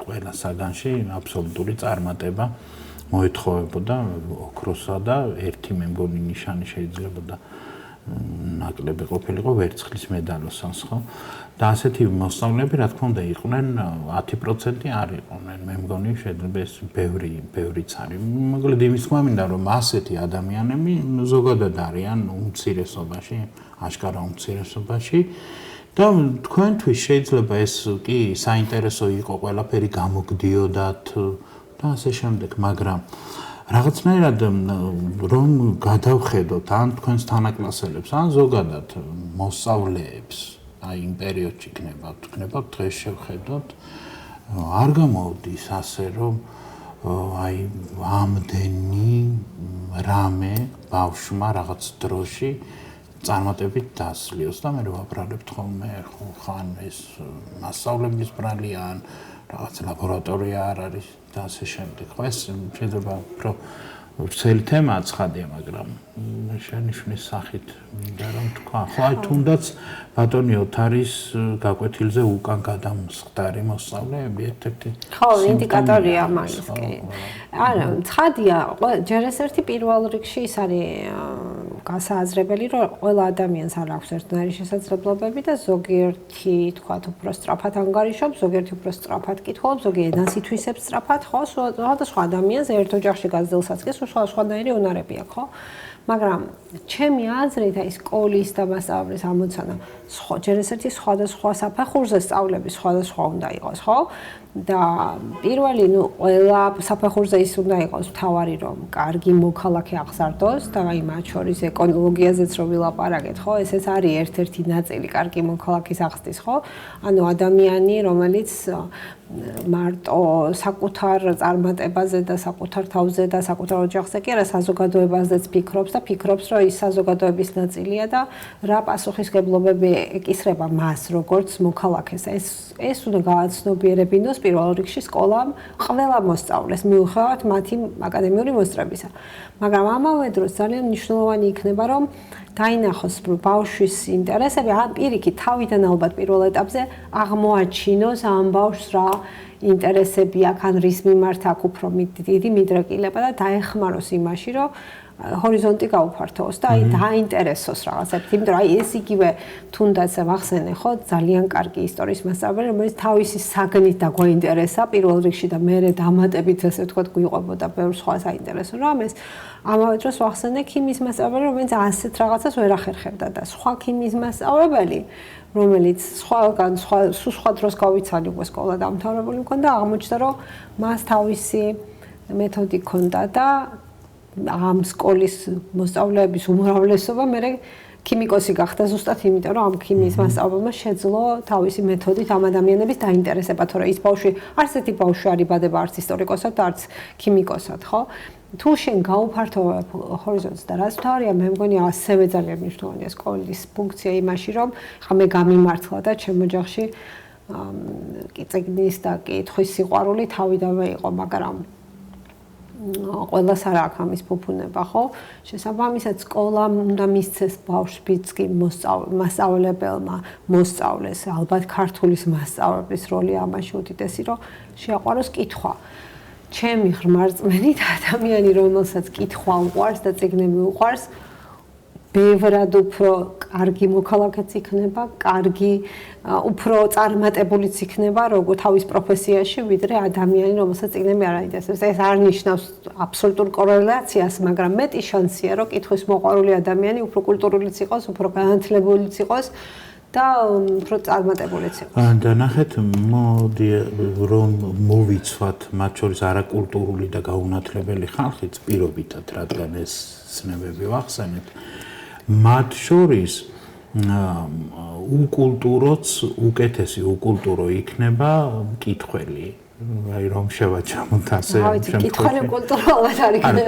ყველა საგანში აბსოლუტური წარმატება მოეთხოვებოდა ოქროსა და ერთი მე მგონი ნიშანი შეიძლებოდა ნაკლები ყოფილიყო ვერცხლის მედალოსანს, ხო? და ასეთი მოსწავლეები, რა თქმა უნდა, იყვნენ 10% არ იყვნენ. მე მგონი შეიძლება ეს ბევრიც არის. მოკლედ იმის თქმა მინდა, რომ ასეთი ადამიანები ზოგადად არიან უმცირესობაში, აშკარა უმცირესობაში და თქვენთვის შეიძლება ეს კი საინტერესო იყო, ყველაფერი გამოგდიოდათ და ასე შემდეგ, მაგრამ რაღაცნაირად რომ გადავხედოთ ან თქვენს თანაკლასელებს, ან ზოგადად მოსწავლეებს, აი იმ პერიოდში გნებავთ დღეს შევხედოთ, არ გამოვდის ასე რომ აი ამდენი რამე ბავშვმა რაღაც დროში წარმატებით დასლიოს და მე ვაბრალებთ ხოლმე ხან ეს მასწავლებლების ბრალია ან რაღაც ლაბორატორია არ არის და ასე შემდეგ. ხო ეს შეიძლება უფრო ვრცელი თემაა ცხადია, მაგრამ შენიშვნის სახით მინდა რომ თქვა. ხო აი თუნდაც ბატონი ოთარის გაკვეთილზე უკან გადამსხდარი მოსწავლეები ერთ-ერთი ხო, ინდიკატორია მაგის კი. არა, ცხადია, ჯერ ერთი პირველ რიგში ის არის გასააზრებელი, რომ ყველა ადამიანს არ აქვს ერთნაირი შესაძლებლობები და ზოგიერთი, თქვათ, უფრო სწრაფად ანგარიშობს, ზოგიერთი უფრო სწრაფად კითხულობს, ზოგიერთი ენას ითვისებს სწრაფად, ხო, სხვადასხვა ადამიანს ერთ ოჯახში გაზრდილსაც კი სხვადასხვანაირი უნარები აქვს, ხო? მაგრამ ჩემი აზრით აი სკოლის და მასწავლებლის ამოცანა ჯერ ერთი სხვადასხვა საფეხურზე სწავლები სხვადასხვა უნდა იყოს, ხო? და პირველი, ყველა საფეხურზე ის უნდა იყოს თავარი, რომ კარგი მოქალაქე აღზარდოს და აი მათ შორის ეკონომიკაზეც რო ვილაპარაკეთ, ხო? ესეც არის ერთ-ერთი ნაწილი კარგი მოქალაქის აღზრდის, ხო? ანუ ადამიანი, რომელიც მარტო საკუთარ წარმატებაზე და საკუთარ თავზე და საკუთარ ოჯახზე კი არა, საზოგადოებაზეც ფიქრობს და ფიქრობს, რომ ის საზოგადოების ნაწილია და რა პასუხისმგებლობები ეკისრება მას, როგორც მოქალაქეს. ეს უნდა გააცნობიერებინოს პირველ რიგში სკოლამ ყველა მოსწავლეს, მიუხედავად მათი აკადემიური მოსწრებისა. მაგრამ ამავე დროს ძალიან მნიშვნელოვანი იქნება, რომ დაინახოს ბავშვის ინტერესები, ან პირიქით თავიდან ალბათ პირველ ეტაპზე აღმოაჩინოს ამ ბავშვს რა ინტერესები აქვს, ან რის მიმართ აქვს უფრო დიდი მიდრეკილება და დაეხმაროს იმაში, რომ ჰორიზონტი გაუფართოოს და აი დაინტერესოს რაღაცებით. იმიტომ რომ აი ეს იგივე თუნდაც ვახსენე, ხო, ძალიან კარგი ისტორიის მასწავლებელი, რომელიც თავისი საგნით დაგვაინტერესა პირველ რიგში და მერე დამატებით ესე ვთქვათ გვიყვებოდა ბევრ სხვა საინტერესო რამეს. ამავე დროს ვახსენე ქიმიის მასწავლებელი, რომელიც ასეთ რაღაცას ვერ ახერხებდა და სხვა ქიმიის მასწავლებელი, რომელიც სხვა დროს გავიცანი უკვე სკოლა დამთავრებული მქონდა, აღმოჩნდა, რომ მას თავისი მეთოდი ჰქონდა და ამ სკოლის მოსწავლეების უმრავლესობა მე ქიმიკოსი გახდა ზუსტად იმიტომ, რომ ამ ქიმიის მასწავლებელმა შეძლო თავისი მეთოდით ამ ადამიანების დაინტერესება, თორე ის ბავშვი, არც ერთი ბავშვი არ იბადება არც ისტორიკოსად და არც ქიმიკოსად, ხო? თუ შენ გაუფართოვებ ჰორიზონტს და რაც თავია, მე მგონი ასევე ძალიან მნიშვნელოვანია სკოლის ფუნქცია იმაში, რომ ხა მე გამიმართლა და ჩემ ოჯახში წიგნის და კითხვის სიყვარული თავიდანვე იყო, მაგრამ ყველას არ აქვს ამის ფუფუნება, ხო? შესაბამისად, სკოლამ უნდა მისცეს ბავშვს კი მასწავლებელმა მოსწავლეს, ალბათ ქართულის მასწავლებლის როლი ამაში უდიდესი, რომ შეაყვაროს კითხვა. ჩემი ღრმარწმენით ადამიანი, რომელსაც კითხვა უყვარს და წიგნები უყვარს, ბევრად უფრო კარგი მოქალაქეც იქნება, უფრო წარმატებულიც იქნება, როგორც თავის პროფესიაში, ვიდრე ადამიანი, რომელსაც წიგნები არ აინტერესებს. ეს არ ნიშნავს აბსოლუტურ კორელაციას, მაგრამ მეტი შანსია, რომ კითხვის მოყვარული ადამიანი უფრო კულტურულიც იყოს, უფრო განათლებულიც იყოს და უფრო წარმატებულიც იყოს. და ნახეთ, მოდი რომ მოვიცვათ მათ შორის არაკულტურული და გაუნათლებელი ხალხიც პირობითად, რადგან ეს ცნებები ვახსენეთ. მათ შორის უკულტუროც უკეთესი უკულტურო იქნება მკითხველი. აი რომ შევაჩამოთ ასე შემთხვევაში. მკითხველი კულტურულად არ იქნება.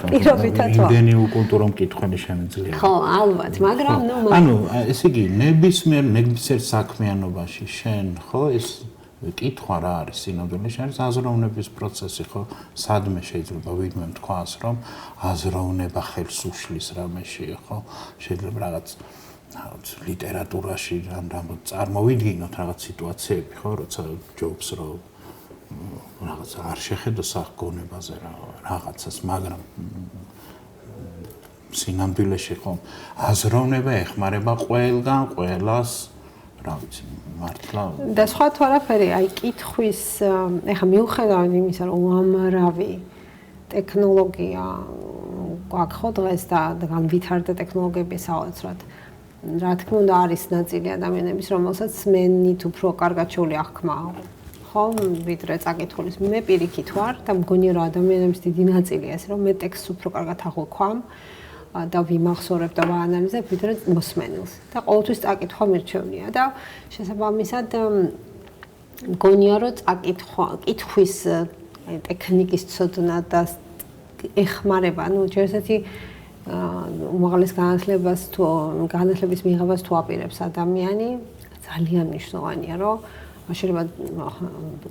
პირობითად. იმდენი უკულტურო მკითხველი შემიძლია. ხო, ალბათ, მაგრამ ანუ ესე იგი ნებისმიერ საქმიანობაში შენ ხო ეს კითხვა რა არის სინამდვილეში არის აზროვნების პროცესი, ხო? სადმე შეიძლება ვინმე თქვას, რომ აზროვნება ხელს უშლის რამეში, ხო? შეიძლება რაღაც ლიტერატურაში რამე წარმოვიდგინოთ რაღაც სიტუაციები, ხო, როცა ჯობს რომ რაღაც არ შეხედო სახგონებაზე რაღაცას, მაგრამ სინამდვილეში ხო აზროვნება ეხმარება ყველგან ყველას რა ვიცი მართლა და სხვა თუ არაფერი აი კითხვის ეხა მიუხედავად იმისა რომ უამრავი ტექნოლოგია გვაქვს ხო დღეს და განვითარდა ტექნოლოგიები საოცრად რა თქმა უნდა არის ნაწილი ადამიანების, რომელსაც მენით უფრო კარგად შეუძლია აღქმა. ხო, ვიდრე წაკითხulis. მე პირიქით ვარ და მგონია რომ ადამიანების დიდი ნაწილია ეს, რომ მე ტექსტს უფრო კარგად აღვქვამ და ვიმახსოვრებ და ვაანალიზებ, ვიდრე მოსმენელს. და ყოველთვის წაკითხვა მირჩევნია და შესაბამისად მგონია რომ კითხვის ტექნიკის ცოდნა და ეხმარება, ну, ჯერ ესეთი უმაღლეს განათლების მიღებას თუ აპირებს ადამიანი, ძალიან მნიშვნელოვანია, რომ შეიძლება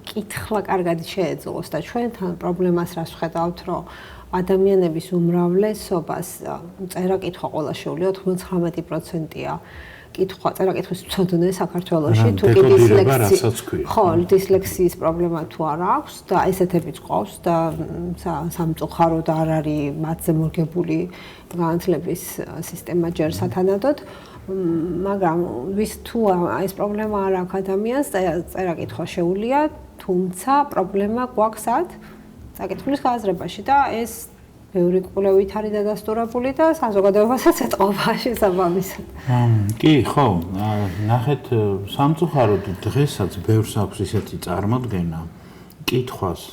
კითხვა კარგად შეეძლოს და ჩვენთან პრობლემას რას ვხედავთ, რომ ადამიანების უმრავლესობას წერა-კითხვა ყველა შეუძლია 99%-ია წერა-კითხვის მცოდნე საქართველოში თუ კი დისლექსიის პრობლემა თუ არ აქვს და ესეთებიც ყავს და სამწუხაროდ არ არის მათზე მორგებული განათლების სისტემა ჯერ სათანადოდ მაგრამ ვის თუ ეს პრობლემა არ აქვს ადამიანს წერა-კითხვა შეუძლია თუმცა პრობლემა გვაქვს საკითხვის გააზრებაში და ეს ბევრი კვლევით არის დადასტურებული და საზოგადოებასაც ეტყობა შესაბამისად. კი, ხო, ნახეთ, სამწუხაროდ დღესაც ბევრს აქვს ისეთი წარმოდგენა, კითხვას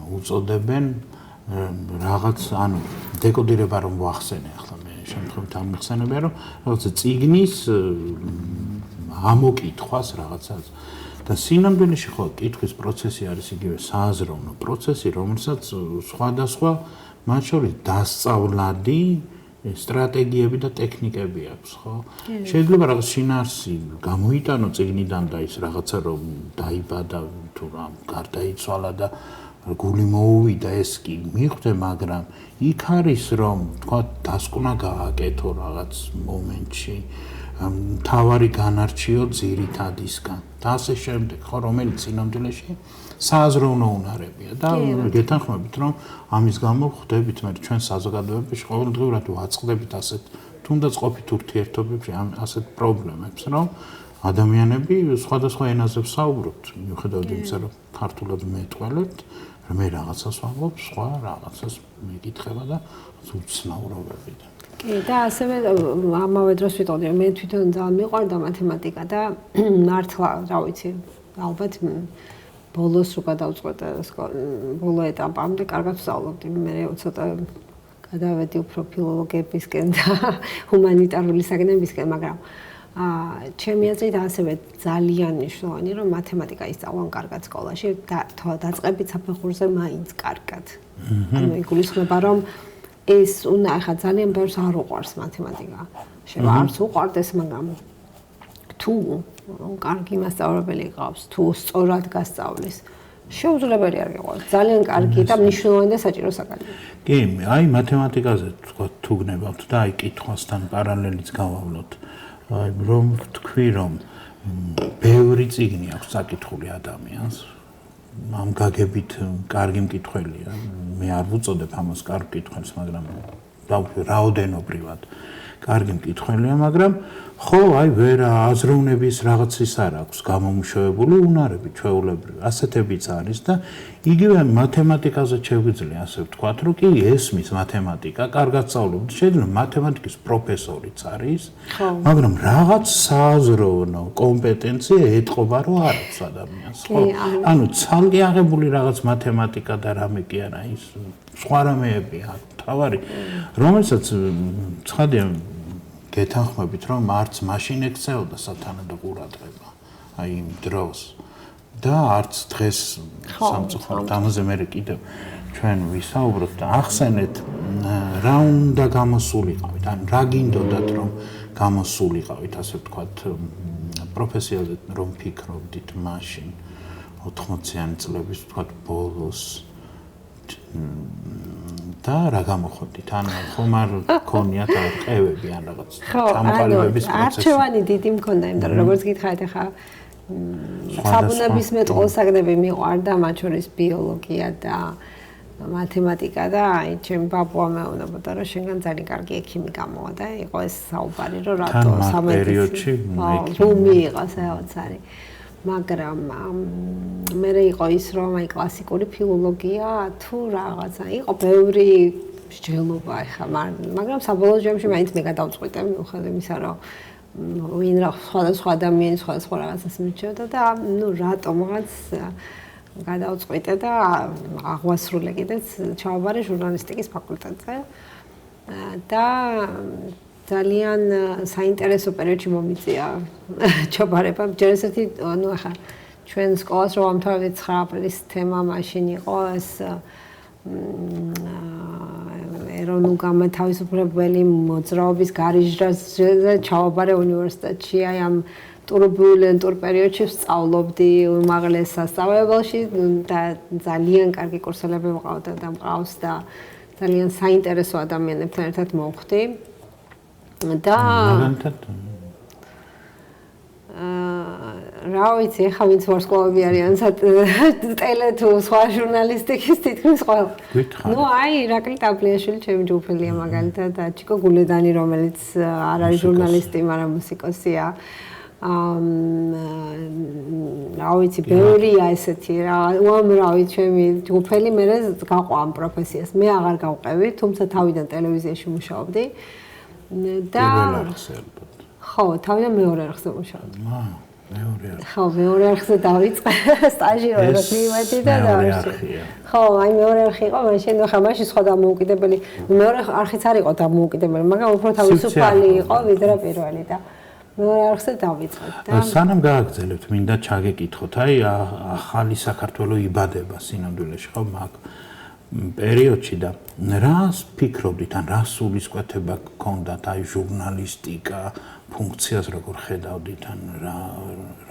უწოდებენ რაღაც, ანუ დეკოდირება რომ ვახსენე, ახლა მე შემთხვევით ამ მიხსენებია, რომ რაღაცა წიგნის ამოკითხვას რაღაცას და სინამდვილეში ხო კითხვის პროცესი არის იგივე სააზროვნო პროცესი, რომელსაც სხვადასხვა მათ შორის დასწავლადი სტრატეგიები და ტექნიკები აქვს, ხო? შეიძლება რაღაც შინაარსი გამოიტანო წიგნიდან და ის რაღაცა რომ დაიბადა თუ რა გარდაიცვალა და გული მოუვიდა ეს კი მიხვდე, მაგრამ იქ არის რომ თქვა დასკვნა გააკეთო რაღაც მომენტში თავარი განარჩიო ძირითადისგან და ასე შემდეგ, ხო, რომელიც სინამდვილეში სააზროვნო უნარებია და გეთანხმებით, რომ ამის გამო ხვდებით მე ჩვენ საზოგადოებაში ყოველდღიურად ვაწყდებით ასეთ თუნდაც ყოფით ურთიერთობებში ასეთ პრობლემებს, რომ ადამიანები სხვადასხვა ენაზე ვსაუბრობთ, მიუხედავად იმისა, რომ ქართულად მეტყველებთ, მე რაღაცას ვამბობ, სხვა რაღაცას მეკითხება და უცნაურობები და კი და ასევე ამავე დროს ვიტყოდი რომ მე თვითონ ძალიან მიყვარდა მათემატიკა და მართლა რა ვიცი ალბათ ბოლოს რო გადავწყვეტე ბოლო ეტაპამდე კარგად ვსწავლობდი მე ცოტა გადავედი უფრო ფილოლოგიებისკენ და ჰუმანიტარული საგნებისკენ მაგრამ ჩემი აზრით ასევე ძალიან მნიშვნელოვანია რომ მათემატიკა ისწავლონ კარგად სკოლაში და დაწყებით საფეხურზე მაინც კარგად ანუ იგულისხმება რომ ეს უნდა ახლა ძალიან ბევრს არ უყვარს მათემატიკა. შეიძლება არც უყვარდეს, მაგრამ თუ კარგი მასწავლებელი ყავს, თუ სწორად გასწავლის, შეუძლებელი არ იყოს. ძალიან კარგი და მნიშვნელოვანი და საჭირო საგანია. კი, აი მათემატიკაზე თქვა თუ გნებავთ და აი კითხვასთან პარალელიც გავავლოთ. აი რომ თქვი რომ ბევრი წიგნი აქვს საკითხული ადამიანს. ამ გაგებით კარგი მკითხველია. მე არ ვუწოდებ ამას კარგ მკითხველს, მაგრამ რაოდენობრივად კარგი მკითხველია, მაგრამ ხო, აი ვერ აზროვნების რაღაც ის არ აქვს გამომუშავებული უნარები ჩვეულებრივი. ასეთებიც არის და იგივე მათემატიკაზე შეგვიძლია ასე ვთქვათ, რომ კი ესმის მათემატიკა, კარგად სწავლობთ, შეიძლება მათემატიკის პროფესორიც არის, მაგრამ რაღაც სააზროვნო კომპეტენცია ეტყობა რომ არ აქვს ადამიანს, ხო? ანუ ცალკე აღებული რაღაც მათემატიკა და რამე კი არა, ის სხვა რამეები აქვს, თავარი, რომელსაც ცხადია გეთანხმებით რომ არც მაშინ ექცეოდა სათანადო ყურადღება აი იმ დროს და არც დღეს სამწუხაროდ ამაზე მე კიდევ ჩვენ ვისაუბროთ და ახსენეთ რა უნდა გამოსულიყავით ან რა გინდოდათ რომ გამოსულიყავით ასე ვთქვათ პროფესიაზე რომ ფიქრობდით მაშინ 80-იანი წლების ვთქვათ ბოლოს და რა გამოხდით? ან ხომ არ გქონიათ ყევები ან რაღაც ჩამოყალიბების პროცესი? არჩევანი დიდი მქონდა, იმიტომ რომ როგორც გითხარით ახლა საბუნებისმეტყველო საგნები მიყვარდა, მათ შორის ბიოლოგია და მათემატიკა და აი ჩემი ბაბუა მეუბნებოდა რომ შენგან ძალიან კარგი ექიმი გამოვა და იყო ეს საუბარი რომ რატო სამედიცინო რომ მიიღოს რაღაც არის მაგრამ მე იყო ის რომ აი კლასიკური ფილოლოგია თუ რაღაცა იყო ბევრი მსჯელობა ეხა, მაგრამ საბოლოო ჯამში მაინც მე გადავწყვიტე მიუხედავად იმისა, რომ ვინ რა სხვადასხვა ადამიანი სხვადასხვა რაღაცას მიჩნევდა და რატომღაც გადავწყვიტე და აღვასრულე კიდეც ჩავაბარე ჟურნალისტიკის ფაკულტეტზე და ძალიან საინტერესო პერიოდში მომიწია ჩაბარება. ჯერ ესეთი, ახლა ჩვენ სკოლას რომ ამთავრებდით 9 აპრილის თემა მაშინ იყო ეს ეროვნულ განმათავისუფლებელი მოძრაობის გარიჟრაზე ჩავაბარე უნივერსიტეტში, აი ამ ტურბულენტურ პერიოდში ვსწავლობდი უმაღლეს სასწავლებელში და ძალიან კარგი კურსელები მყავდა და მყავს და ძალიან საინტერესო ადამიანებთან ერთად მოვხდი და რა ვიცი, ახლა ვინც ვარსკვლავები არიან ტელე თუ სხვა ჟურნალისტიკის თითქმის ყველა. აი, ირაკლი ტაბლიაშვილი ჩემი ჯგუფელია მაგალითად და ჩიკო გულედანი, რომელიც არ არის ჟურნალისტი, მაგრამ მუსიკოსია. რა ვიცი, ბევრია ესეთი რა, უამრავი ჩემი ჯგუფელი მე გაყვა ამ პროფესიას. მე აღარ გავყევი, თუმცა თავიდან ტელევიზიაში მუშაობდი. და ხო, თავიდან მეორე არხზე მუშაობდი. ხო, მეორე არხზე დავიწყე, სტაჟირებას მივედი და დავიწყე. ხო, აი მეორე არხი იყო, მაშინ ხა მაშინ სხვა დამოუკიდებელი, მეორე არხიც არ იყო დამოუკიდებელი, მაგრამ უფრო თავისუფალი იყო ვიდრე პირველი და მეორე არხზე დავიწყე და სანამ გააგრძელებთ, მინდა ჩაგეკითხოთ, აი ახალი საქართველო იბადება სინამდვილეში, ხო, მაგ პერიოდში და რას ფიქრობდით, ან რას სულისკვეთება გქონდათ, აი ჟურნალისტიკა ფუნქციას როგორ ხედავდით, ან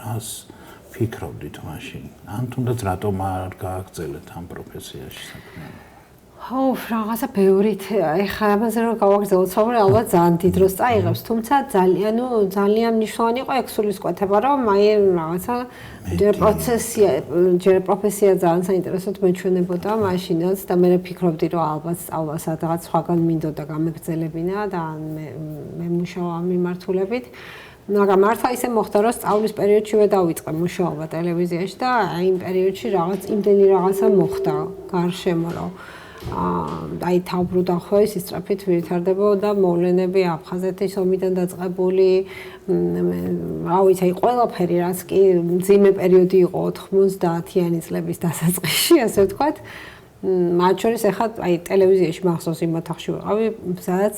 რას ფიქრობდით მაშინ? ან თუნდაც რატომ არ გააგრძელეთ ამ პროფესიაში საქმე? ხო, რაღაცა ბევრით, ეხლა ამაზე რომ გავაგრძელოთ საუბარი, ალბათ ძალიან დიდ დროს წაიღებს, თუმცა ძალიან მნიშვნელოვანი იყო ეგ სულისკვეთება, რომ აი რაღაცა ჯერ პროფესია ძალიან საინტერესოდ მეჩვენებოდა მაშინაც და მე ვფიქრობდი, რომ ალბათ სწავლა სადღაც სხვაგან მინდოდა გამეგრძელებინა და მე მუშაობ ამ მიმართულებით. მაგრამ მართლა ისე მოხდა, რომ სწავლის პერიოდშივე დავიწყე მუშაობა ტელევიზიაში და აი იმ პერიოდში იმდენი რაღაცა მოხდა გარშემო, რომ აი თავბრუდა ხო ის სწრაფით ვითარდებოდა მოვლენები აფხაზეთის ომიდან დაწყებული რა ვიცი აი ყველაფერი რაც კი მძიმე პერიოდი იყო 90-იანი წლების დასაწყისში ასე ვთქვათ მათ შორის ახლა აი ტელევიზიაში მახსოვს იმ ოთახში ვიყავი სადაც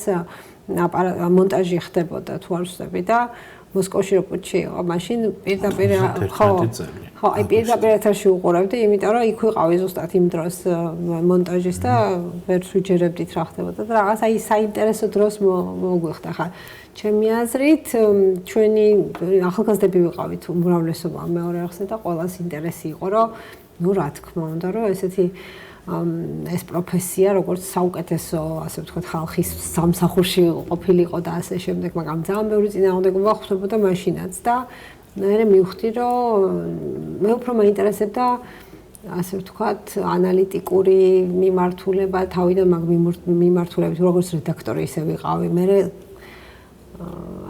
მონტაჟი ხდებოდა თუ არ ვსწრები და მოსკოვში რო პუტჩი იყო მაშინ პირდაპირ ხო აი პირდაპირ ეთერში უყურებდი იმიტომ რომ იქ ვიყავი ზუსტად იმ დროს მონტაჟის და ვერ ვიჯერებდით რა ხდებოდა და რაღაც აი საინტერესო დროს მოგვიხდა ხა ჩემი აზრით ჩვენი ახალგაზრდები ვიყავით უმრავლესობა მეორე ახსნა და ყველას ინტერესი იყო რომ ნუ რა თქმა უნდა რომ ესეთი ეს პროფესია როგორც საუკეთესო ასე ვთქვათ ხალხის სამსახურში ყოფილიყო და ასე შემდეგ მაგრამ ძალიან ბევრი წინააღმდეგობა ხვდებოდა მაშინაც და მე მივხვდი რომ მე უფრო მაინტერესებდა ასე ვთქვათ ანალიტიკური მიმართულება თავიდან მაგ მიმართულებით როგორც რედაქტორი ისე ვიყავი მე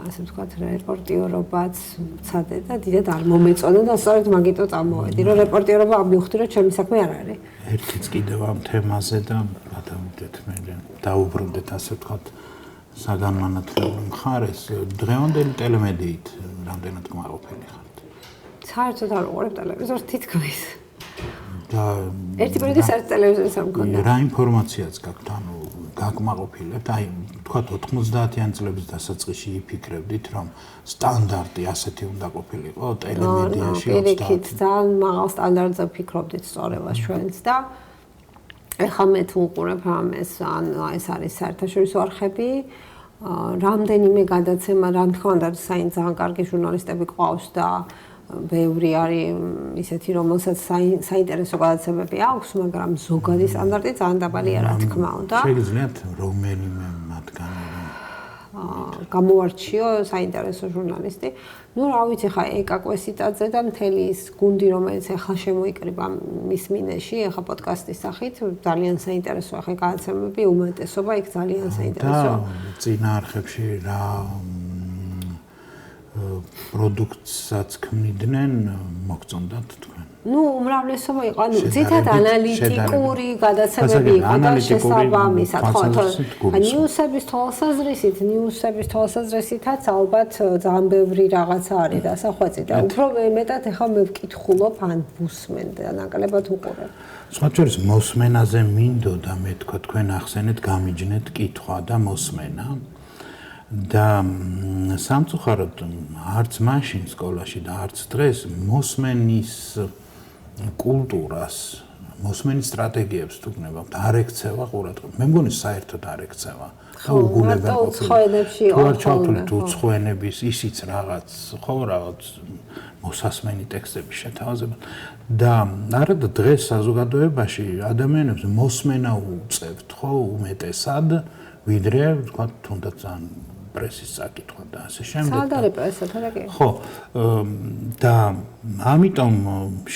ასე ვთქვათ რეპორტიორობაც ვცადე და დიდად არ მომეწონა და სწორედ მაგიტო წამოვედი რომ რეპორტიორობა მივხვდი რომ ჩემი საქმე არ არის ერთიც კიდევ ამ თემაზე და გადავიდეთ მე დაუბრუნდეთ ასე ვთქვათ საგანმანათლებლო მხარეს დღევანდელი ტელემედიით რამდენად კმაყოფილი ხართ? საერთოდ არ უყურებ ტელევიზორს თითქმის და ერთი პერიოდი საერთოდ ტელევიზორს არ მქონდა რა ინფორმაციაც გაქვთ ანუ გაკმაყოფილებთ აი ვთქვათ 90-იანი წლების დასაწყისში იფიქრებდით რომ სტანდარტი ასეთი უნდა ყოფილიყო ტელემედიაში პირიქით ძალიან მაღალ სტანდარტზე ვფიქრობდით სწორებას ჩვენც და ეხლა მე თუ უყურებ ამას ანუ ეს არის საერთაშორისო არხები რამდენიმე გადაცემა რა თქმა უნდა ძალიან კარგი ჟურნალისტები ყავს და ბევრი არის ისეთი რომელსაც საინტერესო გადაცემები აქვს მაგრამ ზოგადი სტანდარტი ძალიან დაბალია რა თქმა უნდა შეგიძლიათ რომელიმე მათგანი გამოარჩიო საინტერესო ჟურნალისტი ну რა ვიცი ხა ეკა კვესიტაძე და მთელი ის გუნდი რომელიც ახლა შემოიკრიბა მის მინეში ახლა პოდკასტის სახით ძალიან საინტერესოა ხა გადაცემები უმეტესობა იქ ძალიან საინტერესოა წინა არხებში რა პროდუქტსაც ქმნიდნენ მოგწონდათ თქვენ ну, უმრავლესობა იყო, ანუ ძირითადად ანალიტიკური გადაცემები იყო და შესაბამისად, ხო, ნიუსების თვალსაზრისითაც ალბათ ძალიან ბევრი რაღაცა არის დასახვეწი და უფრო მეტად ეხლა მე ვკითხულობ ან ვუსმენ და ნაკლებად უყურებ. სხვა შორის მოსმენაზე მინდოდა მე თქვა თქვენ ახსენეთ გამიჯნეთ კითხვა და მოსმენა. და სამწუხაროდ არც მაშინ სკოლაში და არც დღეს მოსმენის კულტურას, მოსმენის სტრატეგიებს თუ გნებავთ, არ ექცევა ყურადღება. მე მგონი საერთოდ არ ექცევა. უგულებელ ყოფილი. თუ არ ჩავთვლით უცხოენების ისიც რაღაც, ხო რაღაც მოსასმენი ტექსტების შეთავაზება და არადა დღეს საზოგადოებაში ადამიანებს მოსმენა უწევთ, ხო, უმეტესად, ვიდრე თქვა თუნდაც ან პრესის საკითხვა და ასე შემდეგ. სად არის პრესა, თორე? ხო, და ამიტომ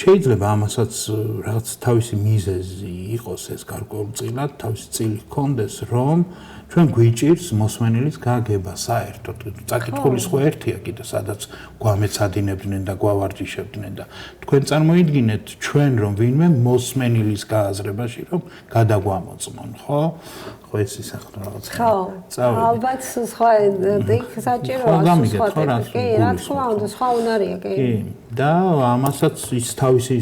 შეიძლება ამასაც რაღაც თავისი მიზეზი იყოს ეს გარკვეულწილად, თავისი წილი ჰქონდეს, რომ ჩვენ გვიჭირს მოსმენელის გაგება საერთოდ. საკითხული სხვა ერთია კიდე, სადაც გვამეცადინებდნენ და გვავარჯიშებდნენ და თქვენ წარმოიდგინეთ ჩვენ რომ ვინმე მოსმენელის გააზრებაში რომ გადაგვამოწმონ, ხო? ხო ეს ის ახლა რაღაც. ხო. ალბათ სხვა იქ საჭიროა სხვა. კი, რა თქმა უნდა, სხვა უნარია, კი. კი. და ამასაც ის თავისი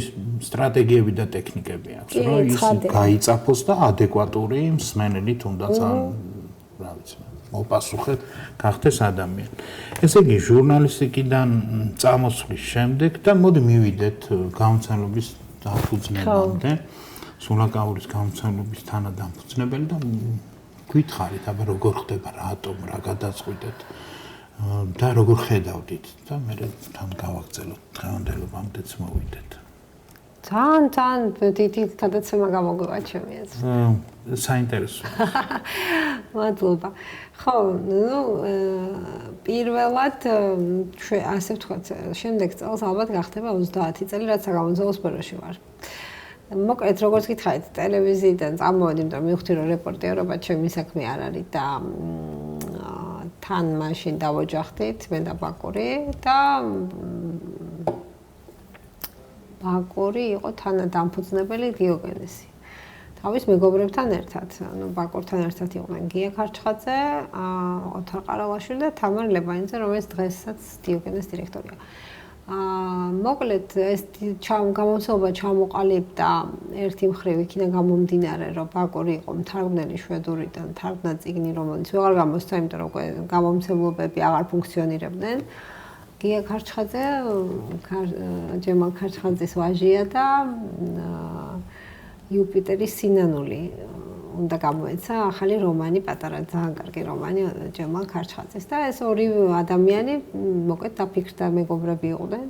სტრატეგიები და ტექნიკები აქვს, რომ ის გაიწაფოს და ადეკვატური მსმენელი თუნდაც ან რა ვიცი, მოპასუხეთ გახდეს ადამიანი. ესე იგი, ჟურნალისტიკიდან წამოსვლის შემდეგ და მოდი მივიდეთ გამომცემლობის დაფუძნებამდე. სულაკაურის გამომცემლობის თანადამფუძნებელი და გითხარით, აბა როგორ ხდება, რატომ, რა გადაწყვიტეთ და როგორ ხედავდით და მე თან გავაგრძელოთ დღევანდელობამდეც მოვიდეთ. ძალიან დიდი გადაცემა გამოგვივა ჩემი აზრით. საინტერესოა. მადლობა. ხო, ну, პირველად ასე ვთქვათ, შემდეგ წელს ალბათ გახდება 30 წელი, რაც საგამომცემლო სფეროში ვარ. მოკლედ, როგორც გითხარით, ტელევიზიიდან წამოვედი, იმიტომ რომ მივხვდი, რომ რეპორტიერობა ჩემი საქმე არ არის და თან მაშინ დავოჯახდით მე და ბაკური და ბაკური იყო თანადამფუძნებელი დიოგენესი. თავის მეგობრებთან ერთად, ანუ ბაკურთან ერთად იყვნენ გია ქარჩხაძე, ოთარ ყარალაშვილი და თამარ ლებანიძე, რომელიც დღესაც დიოგენეს დირექტორია. მოკლედ ეს გამომცემლობა ჩამოყალიბდა ერთი მხრივ იქიდან გამომდინარე, რომ ბაკური იყო მთარგმნელი შვედურიდან, თარგმნა წიგნი, რომელიც ვეღარ გამოსცა, იმიტომ რომ გამომცემლობები აღარ ფუნქციონირებდნენ. გია ქარჩხაძე, ჯემალ ქარჩხაძის ვაჟია და იუპიტერის სინანული უნდა გამოეცა ახალი რომანი, პატარა ძალიან კარგი რომანი ჯემალ ქარჩხაძის და ეს ორი ადამიანი მოკლედ დაფიქრდა მეგობრები იყვნენ.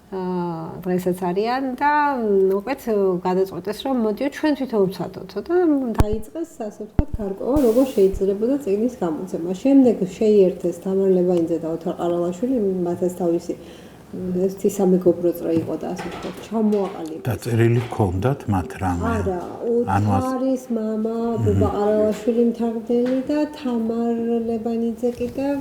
დღესაც არიან და მოკლედ გადაწყვეტეს რომ მოდიო ჩვენ თვითონ ვცადოთ და დაიწყეს ასე ვთქვათ გარკვევა როგორ შეიძლება წიგნის გამოცემა. შემდეგ შეიერთეს თამარ ლებანიძე და ოთარ ყარალაშვილი, მათაც თავისი ერთი სამეგობრო წრე იყო და ასე ვთქვათ ჩამოაყალიბეს. და წერილი ჰქონდათ მათ რამე? არა, ოთარის მამა ბუბა ყარალაშვილი მთარგმნელი და თამარ ლებანიძე კიდევ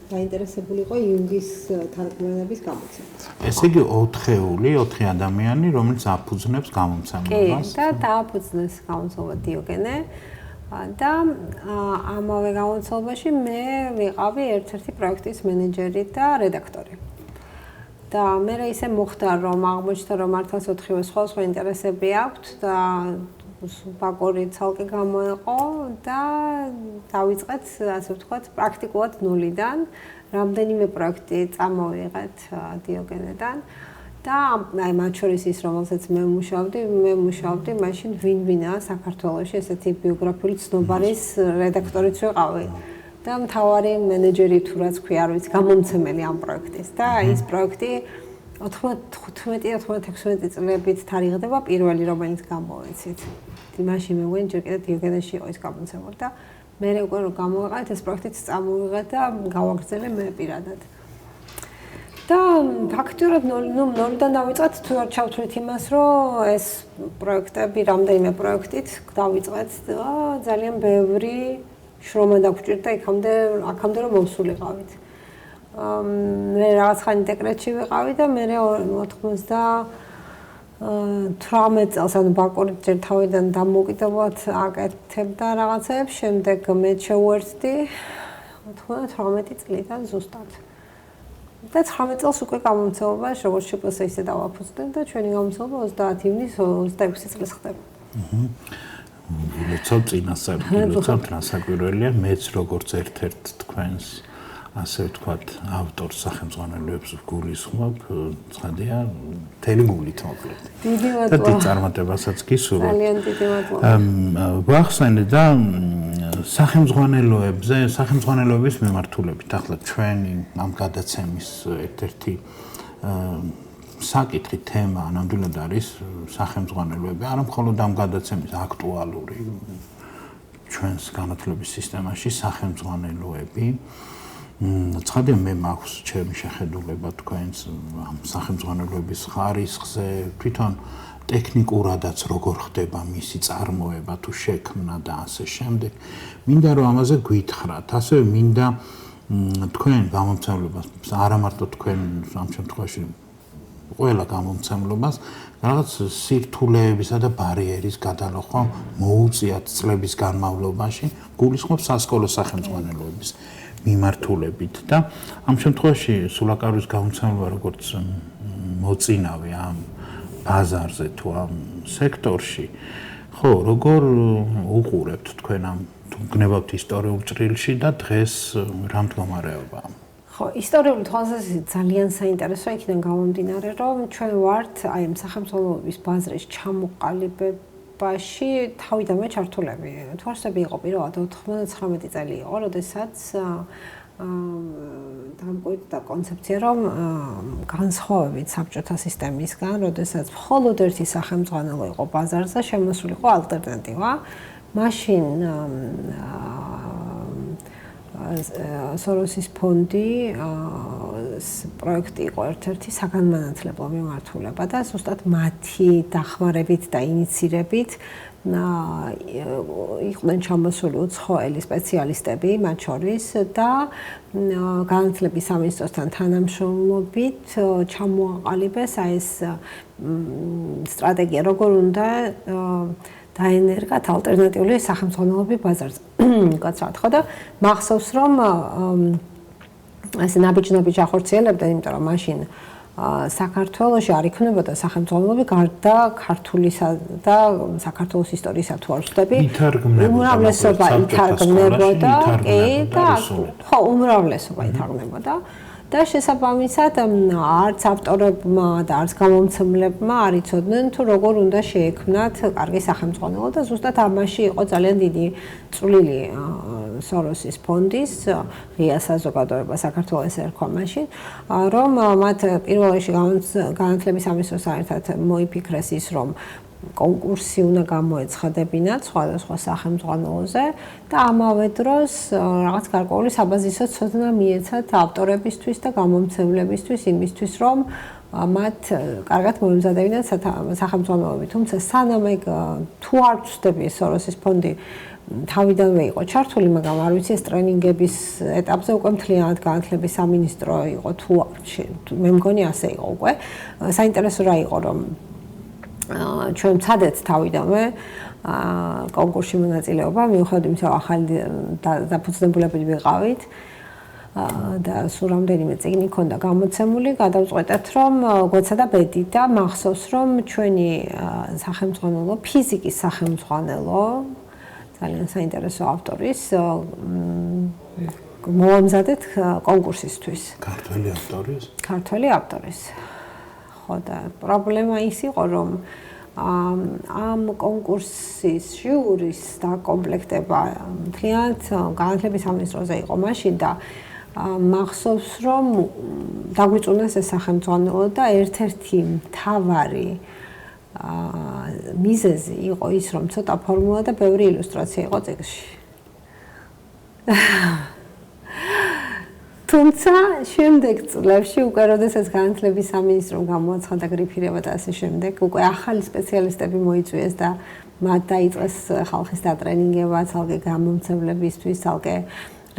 დაინტერესებული იყო იუნგის თარგმანების გამოცემით. ესე იგი 4 ადამიანი, რომელიც აფუძნებს გამომცემლობას. კი, და დააფუძნეს გამომცემლობა დიოგენე და ამავე გამომცემლობაში მე ვიყავი ერთ-ერთი პროექტის მენეჯერი და რედაქტორი. და მე ისე მოხდა რომ აღმოჩნდა რომ მართლაც 4-ვე სხვა ინტერესები აქვთ და ბაკური ცალკე გამოეყო და დავიწყეთ ასე ვთქვათ პრაქტიკულად ნულიდან რამდენიმე პროექტი წამოვიღეთ დიოგენედან და აი მათ შორის ის რომელსაც მე მუშაობდი მაშინ ვინ-ვინაა საქართველოში ესეთი ბიოგრაფიული ცნობარის რედაქტორიც ვიყავი. და მთავარი მენეჯერი თუ რაც ქვია, არ ვიცი, გამომცემელი ამ პროექტის და ის პროექტი 95-96 წლებით თარიღდება პირველი რომელიც გამოვეცით. მაშინ მე ვენ ჯერ კიდე დიოგენეში იყო ის გამომცემელი და მე უკვე რომ გამოვიყავით ეს პროექტიც წამოვიღეთ და გავაგრძელე მე პირადად. და ფაქტურად ნოლიდან დავიწყეთ თუ არ ჩავთვლით იმას, რომ ეს პროექტები რამდენიმე პროექტით დავიწყეთ და ძალიან ბევრი შრომა დაგვჭირდა აქამდე რომ მოვსულიყავით. მე რაღაც ხანი დეკრეტში ვიყავი და მე 90 18 წელს ანუ ბაკური ჯერ თავიდან დამოუკიდებლად აკეთებდა რაღაცებს, შემდეგ მე შევერთდი 18 წლიდან ზუსტად. და 19 წელს უკვე გამომცემლობა როგორც შეფასება ისე დავაფუძნებ და ჩვენი გამომცემლობა 30 ივნისს 26 წელს ხდება. ლოცავ წინასწარ, ლოცავ ტრანსაკვირველია, მეც როგორც ერთ-ერთ თქვენს ასე ვთქვათ, ავტორს სახელმძღვანელოებს გულისხმობ, ცხადია, მთელი გულით მოკლედ. დიდი მადლობა. და დიდ წარმატებასაც გისურვებ. ძალიან დიდი მადლობა. ვახსენე და სახელმძღვანელოების მიმართულებით, ახლა ჩვენი ამ გადაცემის ერთ-ერთი საკითხი თემა ნამდვილად არის სახელმძღვანელოები, არა მხოლოდ ამ გადაცემის აქტუალური ჩვენს განათლების სისტემაში სახელმძღვანელოები. ცხადია მე მაქვს ჩემი შეხედულება თქვენს ამ სახელმძღვანელოების ხარისხზე, თვითონ ტექნიკურადაც როგორ ხდება მისი წარმოება თუ შექმნა და ასე შემდეგ. მინდა რომ ამაზე გვითხრათ, ასევე მინდა თქვენ გამომცემლობას, არა მარტო თქვენ ამ შემთხვევაში ყველა გამომცემლობას რაღაც სირთულეებისა და ბარიერის გადალახვა მოუწიათ წლების განმავლობაში, გულისხმობ სასკოლო სახელმძღვანელოების მიმართულებით და ამ შემთხვევაში სულაკარის გამომცემლობა როგორც მოწინავე ამ ბაზარზე თუ ამ სექტორში, ხო, როგორ უყურებთ თქვენ ამ გნებავთ ისტორიულ ჭრილში და დღეს რა მდგომარეობაა? ხო, ისტორიული თვალსაზრისით ძალიან საინტერესოა იქიდან გამომდინარე, რომ ჩვენ ვართ აი ამ სახელმძღვანელოების ბაზრის ჩამოყალიბებაში თავიდანვე ჩართულები. თვალსები იყო პირველად 99 წელი იყო, როდესაც დამკვიდრდა კონცეფცია, რომ განსხვავებით საბჭოთა სისტემისგან, როდესაც მხოლოდ ერთი სახელმძღვანელო იყო ბაზარზე, შემოსულიყო ალტერნატივა. მაშინ სოროსის ფონდი პროექტი იყო ერთ-ერთი საგანმანათლებლო მიმართულება და ზუსტად მათი დახმარებით და ინიცირებით იყვნენ ჩამოსული უცხოელი სპეციალისტები, მათ შორის და განათლების სამინისტროსთან თანამშრომლობით ჩამოაყალიბეს აი ეს სტრატეგია, როგორ უნდა დაენერგათ ალტერნატიული სახელმძღვანელოები ბაზარზე. გაცრავთ ხო და მახსოვს რომ ასე ნაბიჯ-ნაბიჯ ახორციელებდა, იმიტომ რომ მაშინ საქართველოში არ იქნებოდა სახელმძღვანელოები გარდა ქართულისა და საქართველოს ისტორიისა თუ არ ვწდები. უმრავლესობა ითარგმნებოდა, კი და ხო, უმრავლესობა ითარგმნებოდა. და შესაბამისად არც ავტორებმა და არც გამომცემლებმა არ იცოდნენ თუ როგორ უნდა შეექმნათ კარგი სახელმძღვანელო და ზუსტად ამაში იყო ძალიან დიდი წვლილი სოროსის ფონდის ღია საზოგადოება საქართველოს ერქვა მაშინ, რომ მათ პირველ რიგში განათლების სამინისტროსთან ერთად მოიფიქრეს ის, რომ კონკურსი უნდა გამოეცხადებინათ სხვადასხვა სახელმძღვანელოზე და ამავე დროს რაღაც გარკვეული საბაზისო ცოდნა მიეცათ ავტორებისთვის და გამომცემლებისთვის იმისთვის, რომ მათ კარგად მოემზადებინათ სახელმძღვანელოები. თუმცა სანამ ეგ თუ არ ვწდები სოროსის ფონდი თავიდანვე იყო ჩართული, მაგრამ არ ვიცი ეს ტრენინგების ეტაპზე უკვე მთლიანად განათლების სამინისტრო იყო თუ მე მგონი ასე იყო უკვე. საინტერესო რა იყო, რომ ჩვენ ვცადეთ თავიდანვე კონკურსში მონაწილეობა, მიუხედავად იმისა, რომ ახალი დაფუძნებულები ვიყავით და სულ რამდენიმე წიგნი ჰქონდა გამოცემული, გადავწყვეტეთ, რომ გვეცადა ბედი და მახსოვს, რომ ჩვენი სახელმძღვანელო, ფიზიკის სახელმძღვანელო, ძალიან საინტერესო ავტორის მოამზადეთ კონკურსისთვის. ქართველი ავტორის? ქართველი ავტორის. ხო და პრობლემა ის იყო, რომ ამ კონკურსის ჟიურის დაკომპლექტება მთლიანად განათლების სამინისტროზე იყო მაშინ და მახსოვს, რომ დაგვიწუნეს ეს სახელმძღვანელო და ერთ-ერთი მთავარი მიზეზი იყო ის, რომ ცოტა ფორმულა და ბევრი ილუსტრაცია იყო წიგნში. თუმცა შემდეგ წლებში უკვე როდესაც განათლების სამინისტრომ გამოაცხადა გრიფირება და ასე შემდეგ, უკვე ახალი სპეციალისტები მოიწვიეს და მათ დაიწყეს ხალხის დატრენინგება, ცალკე გამომცემლებისთვის, ცალკე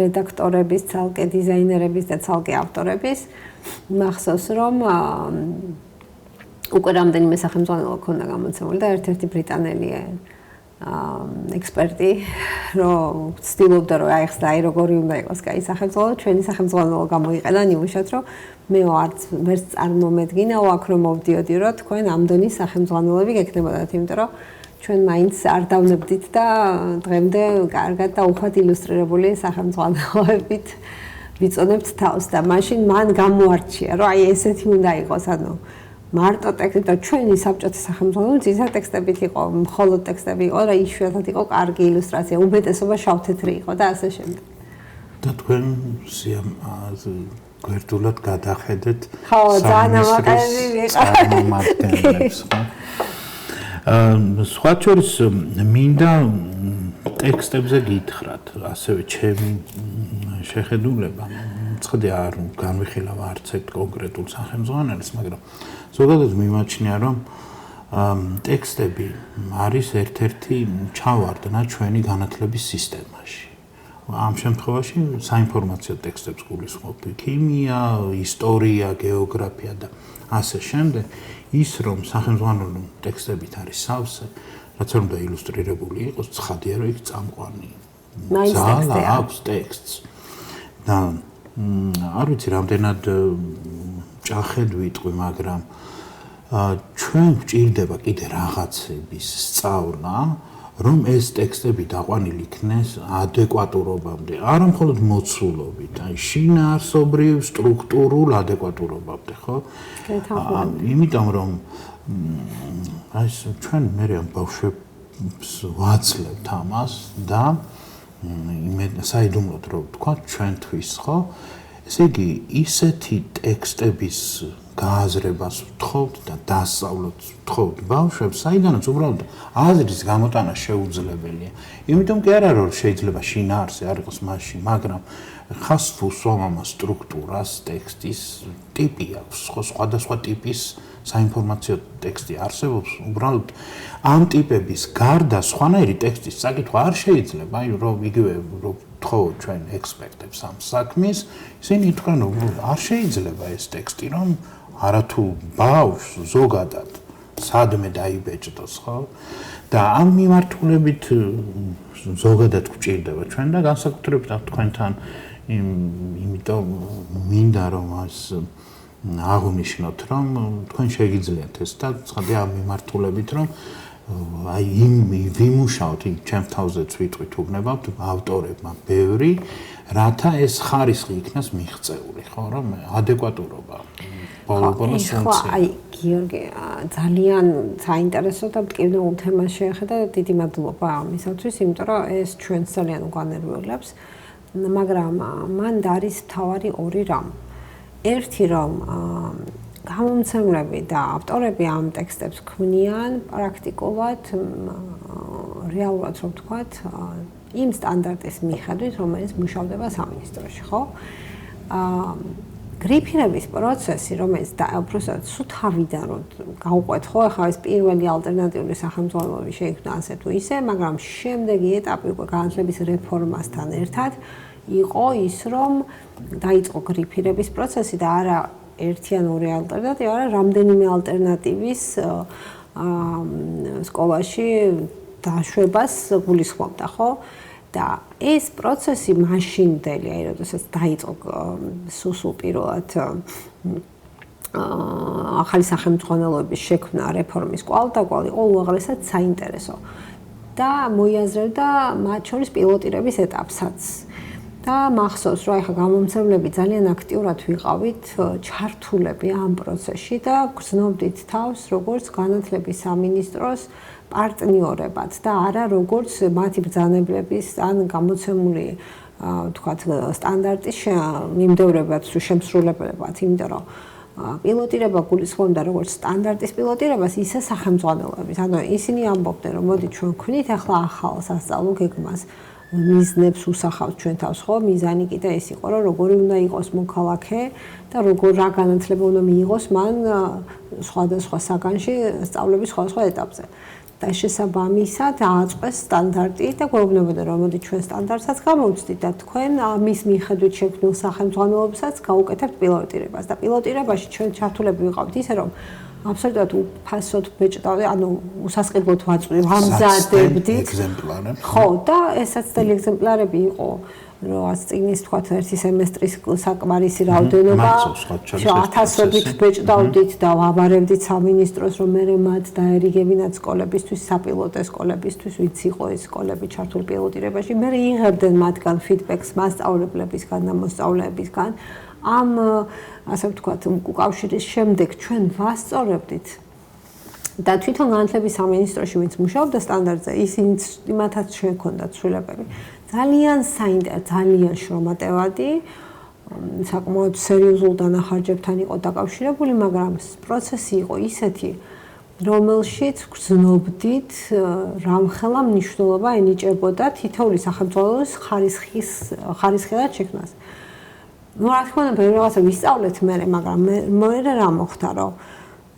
რედაქტორების, ცალკე დიზაინერების და ცალკე ავტორების. მახსოვს, რომ უკვე რამდენიმე სახელმძღვანელო ქონდა გამოცემული და ერთ-ერთი ბრიტანელი ექსპერტი რომ ცდილობდა რომ აიხსნა აი როგორი უნდა იყოს კაი სახელმძღვანელო ჩვენი სახელმძღვანელო გამოიყენა ნიმუშად რომ მე ვერც წარმომედგინა აქ რომ მოვდიოდი რომ თქვენ ამდენი სახელმძღვანელოები გექნებოდათ იმიტომ რომ ჩვენ მაინც არ დავნებდით და დღემდე კარგად და უხვად ილუსტრირებული სახელმძღვანელოებით ვიწონებთ თავს და მაშინ მან გამოარჩია რომ აი ესეთი უნდა იყოს ანუ მარტო ტექსტი და ჩვენი საბჭოთა სახელმძღვანელო ძირითადად ტექსტებით იყო, მხოლოდ ტექსტები იყო და იშვიათად იყო კარგი ილუსტრაცია, უმეტესობა შავ-თეთრი იყო და ასე შემდეგ. და თქვენ გვერდულად გადახედეთ წარმომადგენლებს, ხო? სხვა შორის მინდა ტექსტებზე გითხრათ, ასევე ჩემი შეხედულება, ცხადია არ განვიხილავ არც ერთ კონკრეტულ სახელმძღვანელს, მაგრამ ზოგადად მიმაჩნია, რომ ტექსტები არის ერთ-ერთი ჩავარდნა ჩვენი განათლების სისტემაში. ამ შემთხვევაში საინფორმაციო ტექსტებს გულისხმობ, ქიმია, ისტორია, გეოგრაფია და ასე შემდეგ, ის რომ სახელმძღვანელო ტექსტებით არის სავსე, რაც არ უნდა ილუსტრირებული იყოს, ცხადია, რომ იქ წამყვანი ძალა აქვს ტექსტს. და არ ვიცი, რამდენად ჭახედ ვიტყვი, მაგრამ ჩვენ გვჭირდება კიდე რაღაცების სწავლა, რომ ეს ტექსტები დაყვანილი იქნეს ადეკვატურობამდე, არა მხოლოდ მოცულობით, აი შინაარსობრივ, სტრუქტურულ ადეკვატურობამდე, ხო? იმიტომ რომ აი ჩვენ მე ამ ბავშვებს ვაძლევთ ამას და საიდუმლოდ რომ თქვა ჩვენთვის, ხო? ესე იგი, ისეთი ტექსტების გააზრებას ვთხოვთ და დასწავლოთ ვთხოვთ ბავშვებს, საიდანაც უბრალოდ აზრის გამოტანა შეუძლებელია. იმიტომ კი არა რომ შეიძლება შინაარსი არ იყოს მასში, მაგრამ ხას უსვამამა სტრუქტურას ტექსტის ტიპი აქვს, ხო, სხვადასხვა ტიპის საინფორმაციო ტექსტი არსებობს, უბრალოდ ამ ტიპების გარდა სხვანაირი ტექსტის საკითხვა არ შეიძლება, აი რომ იგივე რომ თხოვოთ ჩვენ ექსპერტებს ამ საქმის, ისინი თქვენ რომ არ შეიძლება ეს ტექსტი რომ არათუ ბავშვს ზოგადად სადმე დაიბეჭდოს, ხო? და ამ მიმართულებით ზოგადად გვჭირდება ჩვენ და განსაკუთრებით თქვენთან იმიტომ მინდა რომ ეს აღნიშნოთ, რომ თქვენ შეგიძლიათ ეს და ცხადია ამ მიმართულებით რომ აი იმ ვიმუშაოთ, ჩემ თავზეც ვიტყვით უგნებავთ ავტორებმა ბევრი, რათა ეს ხარისხი იქნას მიღწეული, ხო, რომ ადეკვატურობა ბოლოს აი გიორგი ძალიან საინტერესო და მტკივნეულ თემას შეეხება და დიდი მადლობა ამისათვის, იმიტომ რომ ეს ჩვენს ძალიან უგანერვებლებს, მაგრამ მან არის თავარი ორი რამ. ერთი რომ გამომცემლები და ავტორები ამ ტექსტებს ქმნიან პრაქტიკულად რეალურად რომ ვთქვათ იმ სტანდარტის მიხედვით, რომელიც მუშავდება სამინისტროში, ხო? გრიფირების პროცესი, რომელიც უბრალოდ სულ თავიდან რომ გავყვეთ, ხო, ახლა ეს პირველი ალტერნატიული სახელმძღვანელოები შეიქმნა ასე თუ ისე, მაგრამ შემდეგი ეტაპი უკვე განათლების რეფორმასთან ერთად იყო ის, რომ დაიწყო გრიფირების პროცესი და არა ერთი ან ორი ალტერნატივა, არა რამდენიმე ალტერნატივის სკოლაში დაშვებას გულისხმობდა, ხო? და ეს პროცესი მაშინდელი, აი როდესაც დაიწყო სულ პირველად ახალი სახელმძღვანელოების შექმნა რეფორმის კვალდაკვალ იყო უაღრესად საინტერესო და მოიაზრებდა მათ შორის პილოტირების ეტაპსაც. და მახსოვს, რომ ახლა გამომცემლები ძალიან აქტიურად ვიყავით ჩართულები ამ პროცესში და გრძნობდით თავს როგორც განათლების სამინისტროს პარტნიორებად და არა როგორც მათი ბრძანებლების ან გამოცემული ვთქვათ სტანდარტის მიმდევრებად თუ შემსრულებლებად, იმიტომ რომ პილოტირება გულისხმობდა როგორც სტანდარტის პილოტირებას, ისე სახელმძღვანელოების. ანუ ისინი ამბობდნენ, რომ მოდი ჩვენ ვქნით ახლა ახალ სასწავლო გეგმას. მიზნებს უსახავთ ჩვენ თავს, ხო? მიზანი კიდე ეს იყო, რომ როგორი უნდა იყოს მოქალაქე და რა განათლება უნდა მიიღოს მან სხვადასხვა საგანში სწავლების სხვადასხვა ეტაპზე. და შესაბამისად ააწყვეს სტანდარტი და გვეუბნებოდა, რომ მოდი ჩვენ სტანდარტსაც გამოვცდით და თქვენ ამის მიხედვით შექმნილ სახელმძღვანელოებსაც გავუკეთებთ პილოტირებას. და პილოტირებაში ჩვენ ჩართულები ვიყავით ისე, რომ აბსოლუტურად უფასოდ ბეჭდავდი, ანუ უსასყიდლოდ ვაწვდი, ვამზადებდით. ეგზემპლარები. ხო, და ესაც წელი ეგზემპლარები იყო. რაც წინის თქვა ერთი სემესტრის საკმარისი რაოდენობა 1000-ობით ბეჭდავდით და ვაბარებდით სამინისტროს რომ მე მათ დაერიგებინათ სკოლებისთვის, საპილოტო სკოლებისთვის, ვინც იყო ეს სკოლები ჩართული პილოტირებაში. მე იღებდნენ მათგან ფიდბექს მასწავლებლებისგან და მოსწავლეებისგან. ამ ასე ვთქვათ, უკავშირის შემდეგ ჩვენ ვასწორებდით და თვითონ განათლების სამინისტროში ვინც მუშაობდა სტანდარტზე, ისინიც იმათაც შექონდათ ცვლილებები. ძალიან ძალიან შრომატევადი, საკმაოდ სერიოზულ დანახარჯებთან იყო დაკავშირებული, მაგრამ პროცესი იყო ისეთი, რომელშიც გრძნობდით, რამხელა მნიშვნელობა ენიჭებოდა თითოეული სახელმწიფოს ხარისხიერ შექმნას. ნუ რა თქმა უნდა, ბევრი რაღაცა ვისწავლეთ მე, მაგრამ მე რა მოხდა, რომ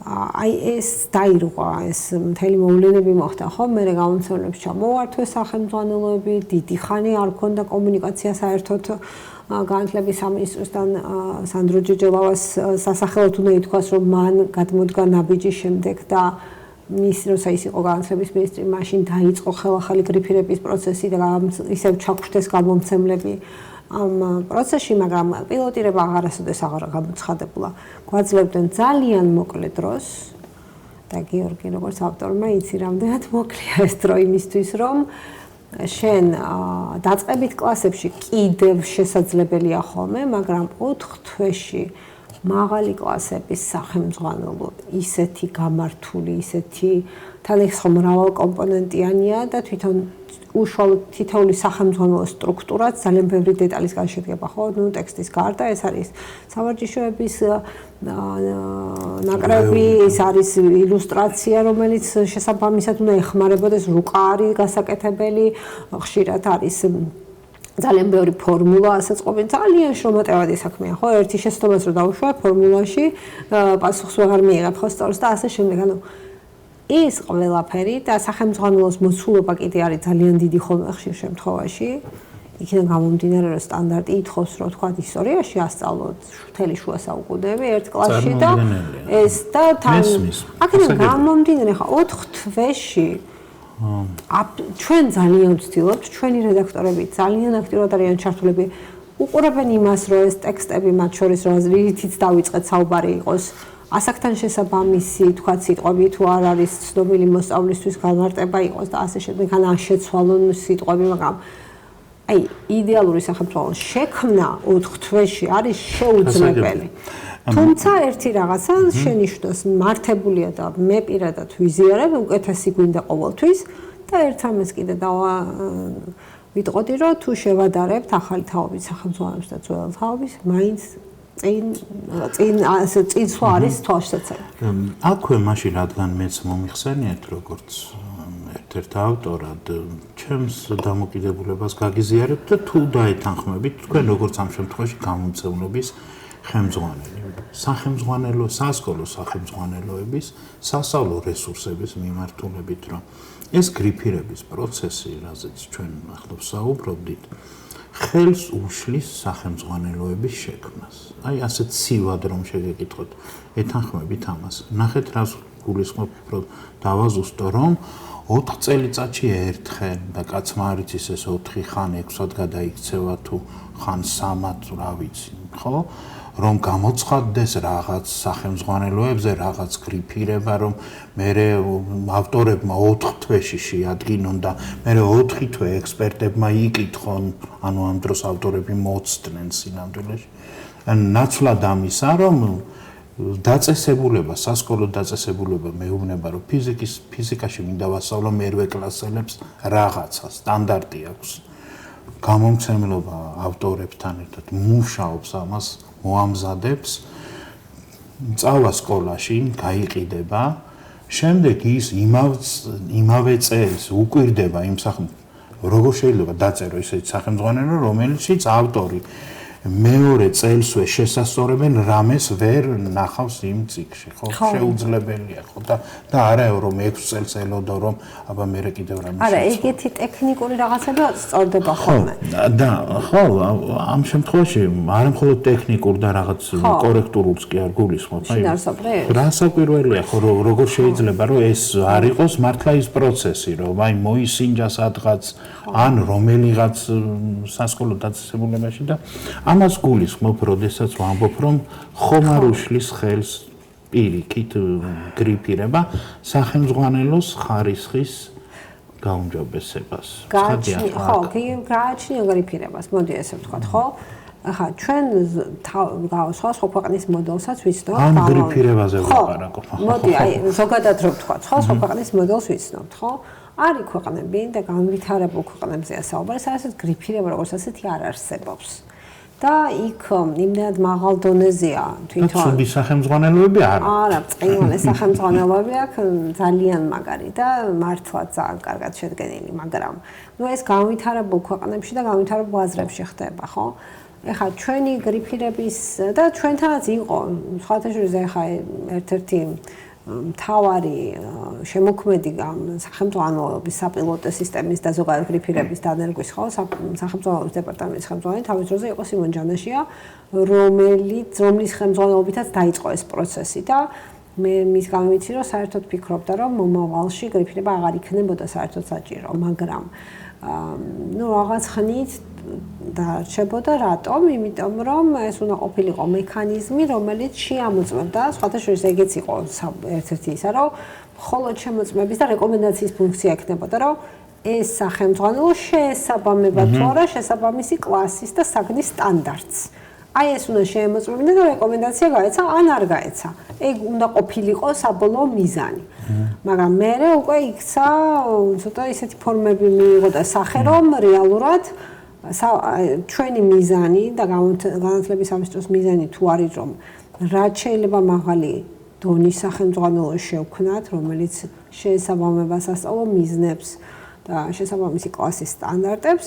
აი ეს დაირღვა, ეს მთელი მოვლენები მოხდა, ხო? მე გამომცემლებს ჩამოვართვეს სახელმძღვანელოები, დიდი ხანი არ ქონდა კომუნიკაცია საერთოდ განათლების სამინისტროსთან სანდრო ჯეჯელავას სასახელოდ უნდა ითქვას, რომ მან გადმოდგა ნაბიჯის შემდეგ და როცა ის იყო განათლების მინისტრი, მაშინ დაიწყო ხელახალი გრიფირების პროცესი და ისევ ჩაგვხდეს გამომცემლები ამ პროცესში, მაგრამ პილოტირება აღარასოდეს აღარ გამოცხადებულა. გვაძლევდნენ ძალიან მოკლე დროს და გიორგი როგორც ავტორმა იცი რამდენად მოკლეა ეს დრო იმისთვის, რომ შენ დაწყებით კლასებში კიდევ შესაძლებელია ხოლმე, მაგრამ 4 თვეში მაღალი კლასების სახელმძღვანელო ისეთი გამართული, ისეთი თან ეს ხომ მრავალკომპონენტიანია და თვითონ უშუალოდ თითოეული სახელმძღვანელო სტრუქტურაც ძალიან ბევრი დეტალისგან შედგება, ხო? ნუ ტექსტის გარდა ეს არის სავარჯიშოების ნაკრები, ეს არის ილუსტრაცია, რომელიც შესაბამისად უნდა ეხმარებოდეს, რუკა არის გასაკეთებელი, ხშირად არის ძალიან ბევრი ფორმულა, ასეც ყოფილი ძალიან შრომატევადი საქმეა, ხო? ერთი შეცდომას რო დავუშვა ფორმულაში, პასუხს ვეღარ მიიღებ, ხო, სწორს და ასე შემდეგ, ანუ ეს ყველაფერი და სახელმძღვანელოს მოცულობა კიდე არის ძალიან დიდი ხოლმე ხშირ შემთხვევაში. იქიდან გამომდინარე, რომ სტანდარტი ითხოვს, რომ თქვა ისტორიაში ასწავლოთ მთელი შუა საუკუნეები ერთ კლასში და ეს და თან აქედან გამომდინარე, ხა 4 თვეში ჩვენ ძალიან ვცდილობთ, ჩვენი რედაქტორები ძალიან აქტიურად არიან ჩართულები, უყურებენ იმას, რომ ეს ტექსტები მათ შორის რითიც დავიწყეთ საუბარი იყოს ასაკთან შესაბამისი, თქვა სიტყვები თუ არ არის ცნობილი მოსწავლისთვის განმარტება იყოს და ასე შემდეგ, ან შეცვალონ სიტყვები, მაგრამ აი იდეალური სახელმწიფო შექმნა 4 თვეში არის შეუძლებელი. თუმცა ერთი რაღაცა შენიშვნას მართებულია და მე პირადად ვიზიარებ, უკეთესი გვინდა ყოველთვის და ერთ ამას კიდე ვიტყოდი, რომ თუ შევადარებთ ახალი თაობის სახელმწიფოებს და ძველ თაობის, მაინც წინსვლა არის თვალსაჩინო. აქვე მაშინ რადგან მეც მომიხსენიეთ როგორც ერთ-ერთ ავტორად, ჩემს დამოკიდებულებას გაგიზიარებთ და თუ დაეთანხმებით თქვენ როგორც ამ შემთხვევაში გამომცემლობის ხელმძღვანელი. სახელმძღვანელო, სასკოლო სახელმძღვანელოების სასწავლო რესურსების მიმართულებით, რომ ეს გრიფირების პროცესი, რაზეც ჩვენ ახლა ვსაუბრობდით, ხელს უშლის სახელმძღვანელოების შექმნას. აი ასეთ ცივად რომ შეგეკითხოთ, ეთანხმებით ამას. ნახეთ რას გულისხმობ, უფრო დავაზუსტო, რომ 4 წელიწადში ერთხელ და კაცმა არ იცის ეს 4 ხან 6-ად გადაიქცევა თუ ხან 3-ად, რა ვიცი, ხო? რომ გამოცხადდეს რაღაც სახელმძღვანელოებზე რაღაც გრიფირება, რომ მერე ავტორებმა 4 თვეში შეადგინონ და მერე 4 თვე ექსპერტებმა იკითხონ, ანუ ამ დროს ავტორები მოცდნენ სინამდვილეში. ნაცვლად ამისა, რომ დაწესებულება, სასკოლო დაწესებულება მეუბნება, რომ ფიზიკაში მინდა ვასწავლო მერვე კლასელებს რაღაცა სტანდარტი აქვს. გამომცემლობა ავტორებთან ერთად მუშაობს ამას, მოამზადებს, წავა სკოლაში, გაიყიდება, შემდეგ ის იმავე წელს უკვირდება იმ როგორ შეიძლება დაწერო ისეთი სახელმძღვანელო, რომელშიც ავტორი მეორე წელსვე შესასწორებენ რამეს ვერ ნახავს იმ წიგში, ხო? შეუძლებელია, ხო? და არაეო რომ 6 წელს ელოდო რომ აბა მე კიდევ რამე არა, ეგეთი ტექნიკური რაღაცები სწორდება ხოლმე. და ხო, ამ შემთხვევაში არ მხოლოდ ტექნიკურ და რაღაც კორექტურულს კი არ გულისხმობ, აი. რა საკვირველია, ხო, როგორ შეიძლება რომ ეს არ იყოს მართლა ის პროცესი, რომ აი მოისინჯა სადღაც ან რომელიღაც სასკოლო დაწესებულებაში და ამას გულისხმობ, როდესაც ვამბობ, რომ ხომ არ უშლის ხელს პირიქით გრიფირება სახელმძღვანელოს ხარისხის გაუმჯობესებას. გააჩნია გრიფირებას, მოდი ესე ვთქვათ, ხო? ახლა ჩვენ სხვა ქვეყნის მოდელსაც ვიცნობთ. ამ გრიფირებაზე ვლაპარაკობ. მოდი, აი ზოგადად რო ვთქვათ, ხო, სხვა ქვეყნის მოდელს ვიცნობთ, ხო? არის ქვეყნები და განვითარებულ ქვეყნებზეა საუბარი, სადაც გრიფირება როგორც ასეთი არ არსებობს. და იქ იმდენად მაღალ დონეზეა თვითონ. ცუდი სახელმძღვანელოები არა. არა, წინვალე სახელმძღვანელოები აქ ძალიან მაგარი და მართლა ძალიან კარგად შედგენილი, მაგრამ ნუ ეს განვითარებულ ქვეყნებში და განვითარებულ აზრებში ხდება, ხო? ეხლა ჩვენი გრიფირების და ჩვენთანაც იყო სხვათაშორის ეხლა ერთ-ერთი მთავარი შემოქმედი სახელმძღვანელოების sapilotო სისტემის და ზოგადად გრიფირების დანერგვის ხო სახელმძღვანელოების დეპარტამენტის ხელმძღვანელი თავის დროზე იყო სიმონ ჯანაშია, რომლის ხელმძღვანელობითაც დაიწყო ეს პროცესი და მე მის გამო ვიცი რომ საერთოდ ფიქრობდა რომ მომავალში გრიფირება აღარ იქნებოდა საერთოდ საჭირო, მაგრამ ну რაღაც ხნით დარჩებოდა რატომ? იმიტომ რომ ეს უნდა ყოფილიყო მექანიზმი, რომელიც შეამოწმებდა, სხვათა შორის ეგეც იყო ერთ-ერთი ისა, რომ მხოლოდ შემოწმების და რეკომენდაციის ფუნქცია ექნებოდა, რომ ეს სახელმძღვანელო შეესაბამება თუ არა შესაბამისი კლასის და საგნის სტანდარტს. აი ეს უნდა შეემოწმებინა და რეკომენდაცია გაეცა, ან არ გაეცა. ეგ უნდა ყოფილიყო საბოლოო მიზანი. მაგრამ მე უკვე იქცა ცოტა ისეთი ფორმები მიიღო და სახე, რომ რეალურად ჩვენი მიზანი და განათლების სამინისტროს მიზანი თუ არის რომ რაც შეიძლება მაღალი დონის სახელმძღვანელო შევქმნათ, რომელიც შეესაბამება სასწავლო მიზნებს და შესაბამისი კლასის სტანდარტებს,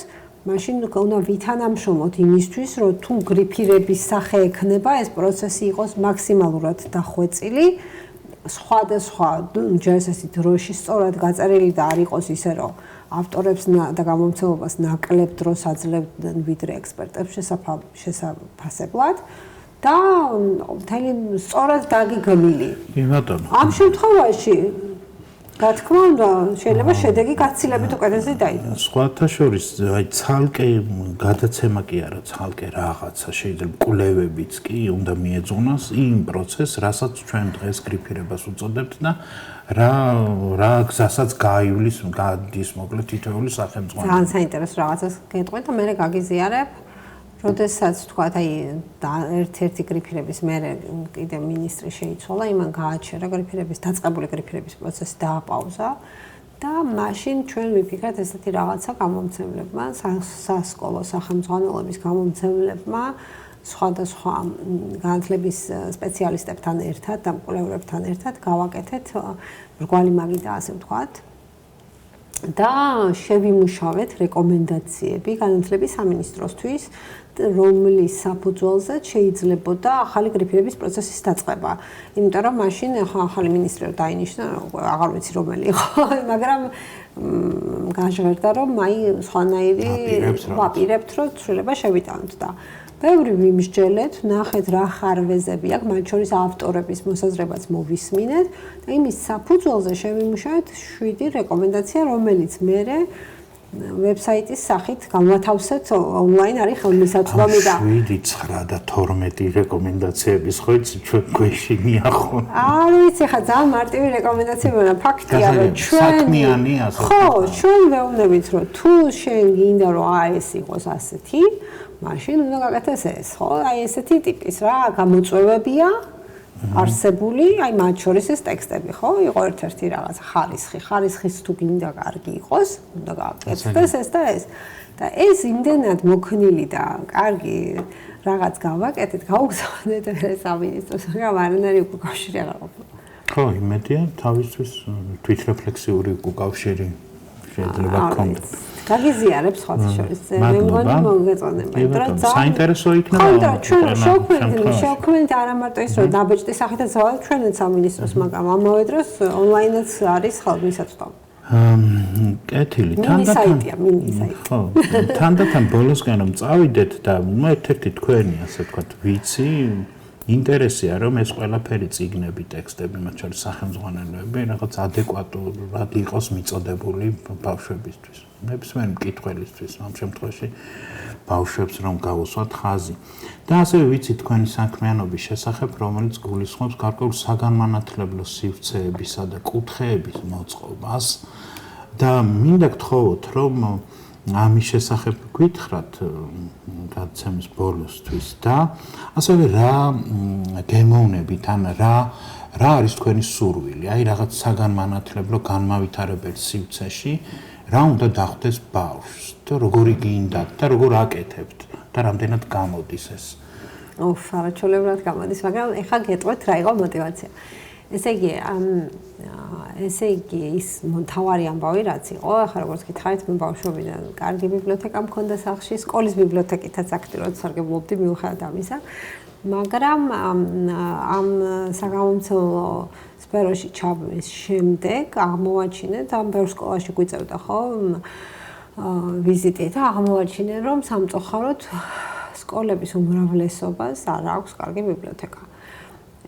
მაშინ უნდა ვითანამშრომლოთ იმისთვის, რომ თუ გრიფირების სახე ექნება, ეს პროცესი იყოს მაქსიმალურად დახვეწილი, სხვადასხვა ჯერსესი დროში სწორად გაწერილი და არ იყოს ისე, რომ ავტორებს და გამომცემლობას ნაკლებ დროს აძლევდნენ ვიდრე ექსპერტებს შესაფასებლად და მთელი სწორად დაგეგმილი. ამ შემთხვევაში რა თქმა უნდა, შეიძლება შედეგი გაცილებით უკეთესი დაიდოს. სხვათა შორის, აი ცალკე გადაცემა კი არა, ცალკე რაღაცა შეიძლება კვლევებიც კი უნდა მიეძღვნას იმ პროცესს, რასაც ჩვენ დღეს გრიფირებას უწოდებთ და რა გზასაც გადის მოკლედ თითოეული სახელმძღვანელო. ძალიან საინტერესო რაღაცას გეტყვით და მე გაგიზიარებ. როდესაც თქვათ აი ერთ-ერთი გრიფირების მერე კიდე მინისტრი შეიცვალა, იმან გააჩერა გრიფირების დაწყებული გრიფირების პროცესი დააპაუზა და მაშინ ჩვენ ვიფიქრეთ ესეთი რაღაცა გამომცემლებმა, სასკოლო სახელმძღვანელოების გამომცემლებმა სხვადასხვა განათლების სპეციალისტებთან ერთად და მკვლევრებთან ერთად გავაკეთეთ მრგვალი მაგი და ასე ვთქვათ და შევიმუშავეთ რეკომენდაციები განათლების სამინისტროსთვის, რომლის საფუძველზე შეიძლებოდა ახალი გრიფირების პროცესის დაწყება. იმიტომ რომ მაშინ ახალი მინისტრი დაინიშნა, აღარ ვიცი რომელი იყო, მაგრამ გაჟღერდა რომ აი სხვანაირი ვაპირებთ რომ ცვლილება შევიტანოთ და ბევრი ვიმსჯელეთ, ნახეთ რა ხარვეზები აქვს, მათ შორის ავტორების მოსაზრებაც მოვისმინეთ და იმის საფუძველზე შევიმუშავეთ 7 რეკომენდაცია, რომელიც მერე ვებსაიტის სახით გამათავსეთ ონლაინ არის ხელმისაწვდომი და 7, 9 და 12 რეკომენდაციების ხო იცი ჩვენ გვეში მიახო. არ ვიცი ხა ძალიან მარტივი რეკომენდაციებია, ფაქტია რომ ჩვენ საქმიანი ასე. ხო, ჩვენ ვეუბნებით რომ თუ შენ გინდა რომ აი ეს იყოს ასეთი, მაშინ უნდა გაკეთდეს ეს, ხო? აი ესეთი ტიპის რა გამოწვევებია არსებული, აი მათ შორის ეს ტექსტები, ხო? იყო ერთ-ერთი რაღაც ხარისხის თუ გინდა კარგი იყოს, უნდა გააკეთდეს ეს და ეს. და ეს იმდენად მოქნილი და კარგი რაღაც გავაკეთეთ, გაუგზავნეთ ეს სამინისტროს, მაგრამ არანაირი უკავშირი აღარ ყოფილა. ხო, იმედია თავისთვის თვითრეფლექსიური უკავშირი შეიძლება გქონდეთ. გაგიზიარებს სხვათა შორის. მე მგონი მოგეწონება. იმიტომ საინტერესო იქნება. ხო, ჩვენ შევქმნით არა მარტო ის რომ დაბეჭდის სახითაც ზავალ ჩვენც სამინისტროს, მაგრამ ამავე დროს ონლაინაც არის ხალხმისაწვდომი. კეთილი, ხო, თანდათან ბოლოსკენ რომ წავიდეთ და ერთ-ერთი თქვენი, ასე ვთქვათ, ვიცი, ინტერესია რომ ეს ყველაფერი წიგნები, ტექსტები, მათ შორის სახელმძღვანელოები, რაღაც ადეკვატურად იყოს მიწოდებული ბავშვებისთვის. ნებისმიერ მკითხველისთვის, ამ შემთხვევაში ბავშვებს რომ გავუსვათ ხაზი. და ასევე ვიცი თქვენი საქმიანობის შესახებ, რომელიც გულისხმობს გარკვეულ საგანმანათლებლო სივრცეებისა და კუთხეების მოწყობას და მინდა გთხოვოთ, რომ ამის შესახებ გითხრათ გადაცემის ბოლოსთვის და ასევე რა გემოვნებით ან რა არის თქვენი სურვილი, აი რაღაც საგანმანათლებლო განმავითარებელ სივრცეში რა უნდა დახვდეს ბავშვს და როგორი გინდათ და როგორ აკეთებთ და რამდენად გამოდის ეს? არაჩვეულებრივად გამოდის, მაგრამ ეხლა გეტყვით რა იყო мотиваცია. ესე იგი ის მთავარი ამბავი რაც იყო, ახლა როგორც გითხარით, მე ბავშვობიდან კარგი ბიბლიოთეკა მქონდა სახლში, სკოლის ბიბლიოთეკითაც აქტიურად სარგებლობდი მიუხედავად ამისა, მაგრამ ამ საგამომცემლო სფეროში ჩაბმის შემდეგ აღმოვაჩინეთ, ამ ბევრ სკოლაში გვიწევდა ხო ვიზიტი და აღმოვაჩინე, რომ სამწუხაროდ სკოლების უმრავლესობას არ აქვს კარგი ბიბლიოთეკა.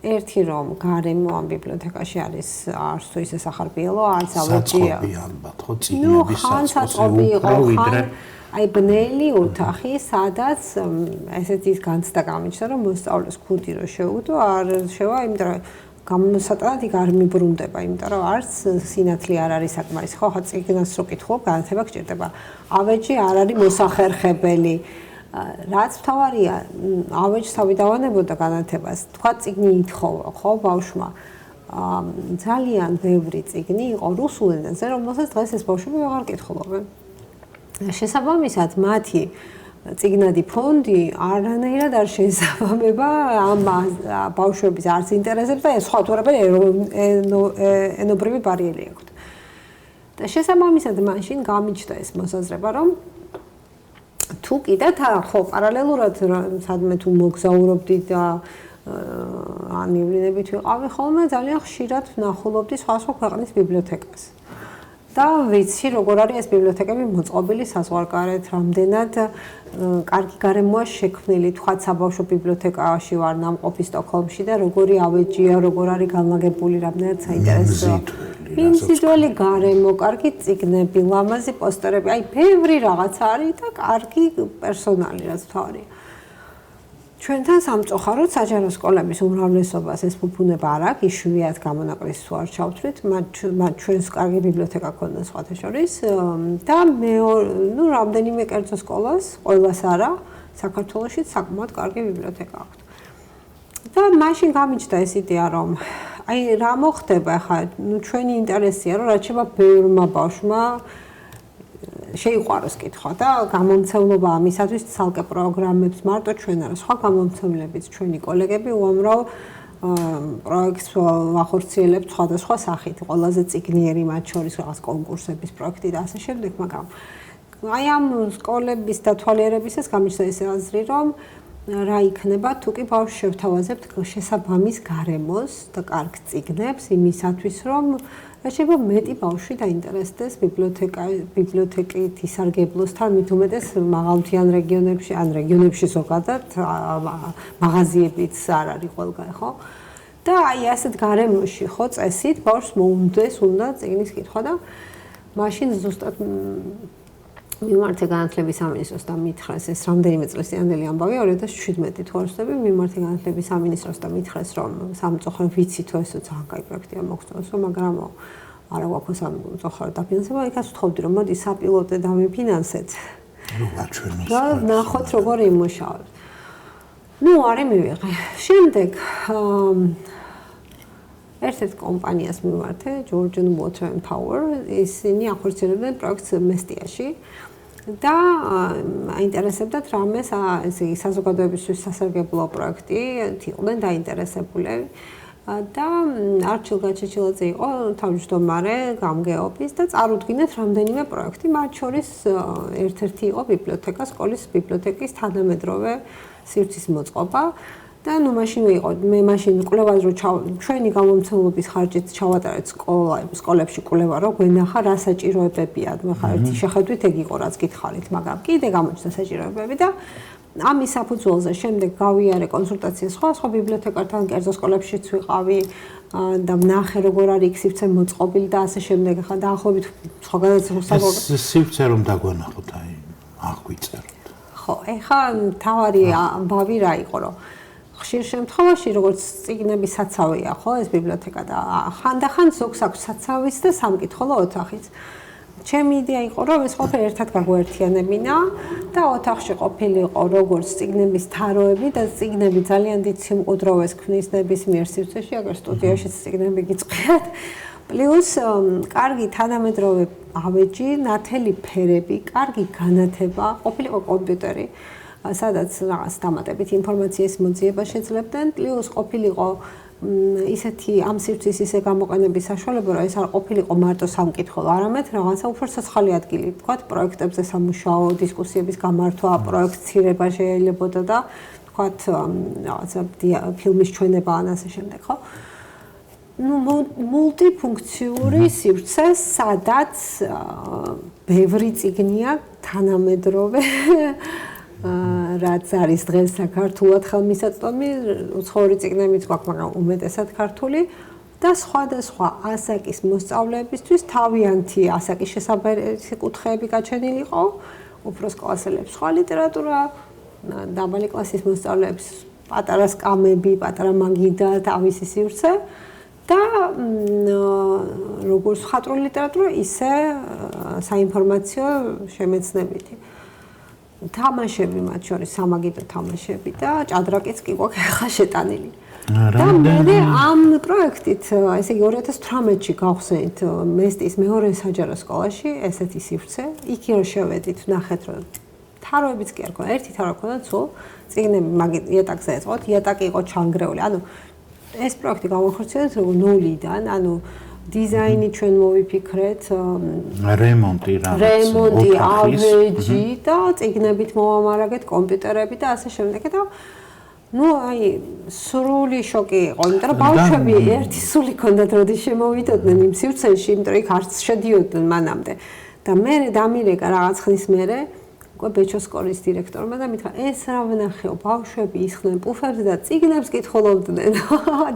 ერთი რომ გარემო ამ ბიბლიოთეკაში არის არც თუ ისე სახარბიელო, არც ავეჯია. საწყობი ალბათ, ხო, წიგნების საწყობი იყო, აი ბნელი ოთახი, სადაც ესეთი განცდა გამიჩნდა, რომ მოსწავლეს ქუდი რო შეუგდო, არ შევა, იმიტომ რომ გამოსატანად იქ არ მიბრუნდება, იმიტომ რომ არც სინათლე არ არის საკმარის. ხო, წიგნას რო კითხულობ, განათლება გჭირდება. ავეჯი არ არის მოსახერხებელი. რაც მთავარია, ავეჯს თავი დავანებოდა განათებას. თქვა წიგნი ითხოვა, ხო, ბავშვმა. ძალიან ბევრი წიგნი იყო რუსულ ენაზე, რომელსაც დღეს ეს ბავშვები აღარ კითხულობენ. შესაბამისად, მათი წიგნადი ფონდი არანაირად არ შეესაბამება ამ ბავშვების არც ინტერესებს და სხვა თურმე ენობრივი ბარიერი აქვთ. და შესაბამისად, მაშინ გამიჩნდა ეს მოსაზრება, რომ თუ კიდე ხო პარალელურად სადმე თუ მოგზაურობდი და ანივლინებით ვიყავი ხოლმე ძალიან ხშირად ვნახულობდი სხვა ქვეყნის ბიბლიოთეკას. და ვიცი როგორ არის ეს ბიბლიოთეკები მოწყობილი საზღვარგარეთ, რამდენად კარგი გარემოა შექმნილი, თქვათ საბავშვო ბიბლიოთეკაში ვარ ნამყოფი სტოკჰოლმში და როგორი ავეჯია, როგორ არის განლაგებული, რამდენად საინტერესოა. ინდივიდუალური გარემო, კარგი წიგნები, ლამაზი პოსტერები, აი ბევრი რაღაც არის და კარგი პერსონალი რაც თავარია. ჩვენთან სამწუხაროდ საჯარო სკოლების უმრავლესობას ეს ფუფუნება არ აქვს, იშვიათ გამონაკლისს თუ არ ჩავთვლით, მათ ჩვენს კარგი ბიბლიოთეკა ქონდა სხვათა შორის და რამდენიმე კერძო სკოლას, ყველას არა, საქართველოში საკმაოდ კარგი ბიბლიოთეკა აქვს. და მაშინ გამიჩნდა ეს იდეა, რომ აი რა მოხდება ახლა, ჩვენი ინტერესია, რომ რაც შევა ბევრმა ბავშვმა შეიყვაროს კითხვა და გამომცემლობა ამისათვის ცალკე პროგრამებს მარტო ჩვენ არა, სხვა გამომცემლებიც, ჩვენი კოლეგები უამრავ პროექტს ახორციელებთ სხვადასხვა სახით, ყველაზე წიგნიერი მათ შორის რაღაც კონკურსების პროექტი და ასე შემდეგ, მაგრამ აი ამ სკოლების დათვალიერებისას გამიჩნდა ეს აზრი, რომ რა იქნება თუ კი ბავშვს შევთავაზებთ შესაბამის გარემოს და კარგ წიგნებს იმისათვის, რომ შეიძლება მეტი ბავშვი დაინტერესდეს ბიბლიოთეკით ისარგებლოსთან, მით უმეტეს მაღალმთიან რეგიონებში, ან რეგიონებში ზოგადად მაღაზიებიც არ არის ყველგან, ხო? და აი ასეთ გარემოში, ხო, წესით ბავშვს მოუნდეს უნდა წიგნის კითხვა და მაშინ ზუსტად მიმართე განათლების სამინისტროს და მითხრეს ეს რამდენიმე წლის წინანდელი ამბავი 2017 თუ არ ვცდები მიმართე განათლების სამინისტროს და მითხრეს რომ სამწუხაროდ ვიცი თუ ესო ძალიან კაი პროექტია მოგწონს რომ მაგრამ არა გვაქვს სამწუხაროდ დაფინანსება იქაც ვთხოვდი რომ მოდი საპილოტე დამიფინანსეთ და ნახოთ როგორ იმუშავებს არ მივიღე შემდეგ ერთ-ერთ კომპანიას მიმართე Georgian Water and Power ისინი ახორციელებდნენ პროექტს მესტიაში და აინტერესებდათ რამეს ესე იგი საზოგადოებისთვის სასარგებლო პროექტი იყვნენ დაინტერესებულები და არჩილ გაჩეჩილაძე იყო თავმჯდომარე გამგეობის და წარუდგინეთ რამდენიმე პროექტი, მათ შორის ერთ-ერთი იყო ბიბლიოთეკა, სკოლის ბიბლიოთეკის თანამედროვე სივრცის მოწყობა. და ნუ მაშინ ვიყო მე მაშინ კვლევაზე რო ჩვენი გამომცემლობის ხარჯით ჩავატარეთ სკოლებში კვლევა რო გვენახა რა საჭიროებებია მე ხარ ერთი შეხედვით ეგ იყო რაც გითხარით მაგრამ კიდე გამოჩნდა საჭიროებები და ამის საფუძველზე შემდეგ გავიარე კონსულტაციას სხვა ბიბლიოთეკართან კერძო სკოლებშიც ვიყავი და ვნახე როგორ არის იქ სივრცე მოწყობილი და ასე შემდეგ ხა დაახლოებით სხვა განაცემლებს სივრცე რომ დაგვანახოთ აი აღვიწეროთ ხო ეხა თავარი ამბავი რა იყო რომ ხშირ შემთხვევაში როგორც წიგნების საცავია ხო ეს ბიბლიოთეკა და ხანდახან ზოგს აქვს საცავის და სამკითხველო ოთახიც. ჩემი იდეა იყო რომ ეს ყველაფერი ერთად გაგვერთიანებინა და ოთახში ყოფილიყო როგორც წიგნების თაროები და წიგნები ძალიან დიდ სიმყუდროვეს ქმნის ნებისმიერ სივრცეში, აგერ სტუდიაშიც წიგნები გიწყიათ. პლუს კარგი თანამედროვე ავეჯი, ნათელი ფერები, კარგი განათება, ყოფილიყო კომპიუტერი. სადაც რაღაც დამატებით ინფორმაციის მოძიება შეძლებდნენ, პლუს ყოფილიყო ისეთი ამ სივრცის ისე გამოყენების საშუალება, რომ ეს არ ყოფილიყო მარტო სამკითხველო, არამედ რაღაცა უფრო ცოცხალი ადგილი, თქვათ, პროექტებზე სამუშაო, დისკუსიების გამართვა, პროექტირება შეიძლებოდა და თქვათ, რაღაცა ფილმის ჩვენება ან ასე შემდეგ, ხო? ну მულტიფუნქციური სივრცე, სადაც ბევრი წიგნია თანამედროვე რაც არის დღეს საქართველოს ხელმისაწვდომი, უცხოური წიგნებიც გვაქვს, მაგრამ უმეტესად ქართული და სხვადასხვა ასაკის მოსწავლეებისთვის თავიანთი ასაკის შესაბამისი კუთხეები გაჩენილიყო, უფროს კლასელებს სხვა ლიტერატურა, დაბალი კლასის მოსწავლეებს პატარა სკამები, პატარა მაგიდა, თავისი სივრცე და როგორც მხატვრული ლიტერატურა, ისე საინფორმაციო შემეცნებითი. თამაშები მათ შორის სამაგიდო თამაშები და ჭადრაკიც კი გვაქვს ახლა შეტანილი. და მე ამ პროექტით, ესე იგი 2018-ში გავხსენით მესტის მეორე საჯარო სკოლაში ესეთი სივრცე. იქ რო შევედით, ნახეთ რომ თაროებიც კი არ ქონდა, ერთი თარო ქონდა ცულ, წიგნები იატაკზე ეწყოთ, იატაკი იყო ჩანგრეული. ანუ ეს პროექტი გავახორციელეთ როგორ ნულიდან, ანუ დიზაინი ჩვენ მოვიფიქრეთ, რემონტი, ავეჯი და წიგნებით მოვამარაგეთ, კომპიუტერები და ასე შემდეგ და ну აი სრული შოკი იყო, იმიტომ რომ ბავშვები ერთი სული ჰქონდათ, როდის შემოვიდოდნენ იმ სივრცეში, იმიტომ რომ იქ არც შედიოდნენ მანამდე. და მე დამირეკა რაღაც ხნის მერე უკვე ბეჩოს სკოლის დირექტორმა და მითხრა, ეს რა ვნახეო, ბავშვები ისხდნენ პუფებს და წიგნებს კითხულობდნენ.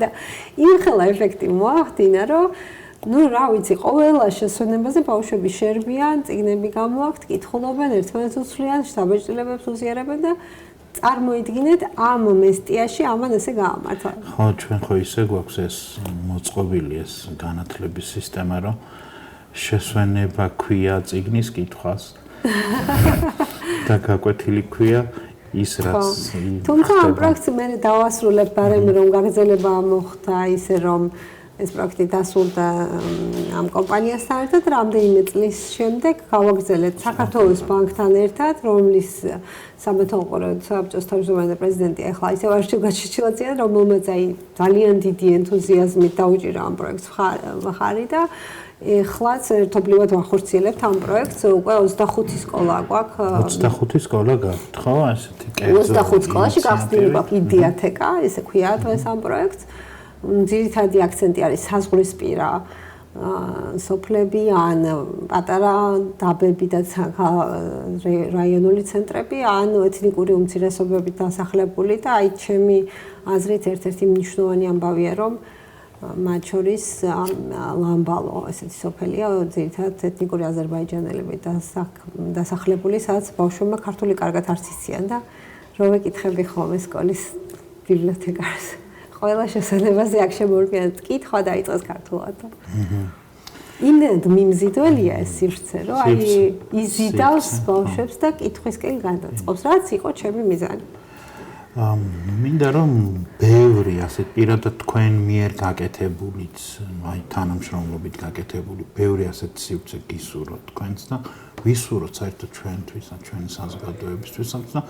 და იმხელა ეფექტი მოახდინა, რომ ну რა ვიცი, ყველა შესვენებაზე ბავშვები შერბიან, წიგნები გამოაქვთ, კითხულობენ, ერთმანეთს უსვლიან, შთაბეჭდილებებს უზიარებენ და წარმოიდგინეთ ამ მესტიაში ამან ესე გაამართა. ხო, ჩვენ ხო ისე გვაქვს ეს მოწყობილი ეს განათლების სისტემა, რომ შესვენება ქვია წიგნის კითხვას. და გაკვეთილი ქვია ის რაც თუმცა ამ პროექტს მე დავასრულებ ბარემ რომ გაგრძელება მოხდა ისე რომ ეს პროექტი დასრულდა ამ კომპანიასთან ერთად რამდენიმე წლის შემდეგ გავაგრძელეთ საქართველოს ბანკთან ერთად რომლის სამეთვალყურეო საბჭოს თავმჯდომარე პრეზიდენტი ახლა ისევ არჩილ გაჩეჩილაძეა რომელმაც აი ძალიან დიდი ენთუზიაზმით დაუჭირა ამ პროექტს მხარი და ეხლაც ერთობლივად ვახორციელებთ ამ პროექტს უკვე 25 სკოლა გვაქვს 25 სკოლა გაქვთ ხო ასეთი კერძო 25 სკოლაში გახსნილი გვაქვს იდეათეკა ესე ქვია დღეს ამ პროექტს ძირითადი აქცენტი არის საზღვრისპირა სოფლები ან პატარა დაბები და რაიონული ცენტრები ან ეთნიკური უმცირესობებით დასახლებული და აი ჩემი აზრით ერთ-ერთი მნიშვნელოვანი ამბავია რომ მათ შორის ლამბალო ესეთი სოფელია ძირითადად ეთნიკური აზერბაიჯანელები დასახლებული სადაც ბავშვებმა ქართული კარგად არ იციან და რო ვეკითხები ხოლმე სკოლის ბიბლიოთეკარს ყველა შესაძლებაზე აქ შემოგვიყვანეთ კითხვა დაიწყეს ქართულად. იმდენად მიმზიდველია ეს სივრცე, რომ აი იზიდავს ბავშვებს და კითხვისკენ გადაწყობს, რაც იყო ჩემი მიზანი. მინდა რომ ბევრი ასეთ პირადად თქვენ მიერ გაკეთებულიც, აი თანამშრომლობით გაკეთებული, ბევრი ასეთ სივრცე გისურვოთ თქვენს და ვისურვოთ საერთოდ ჩვენთვის და ჩვენი საზოგადოებისთვისაც და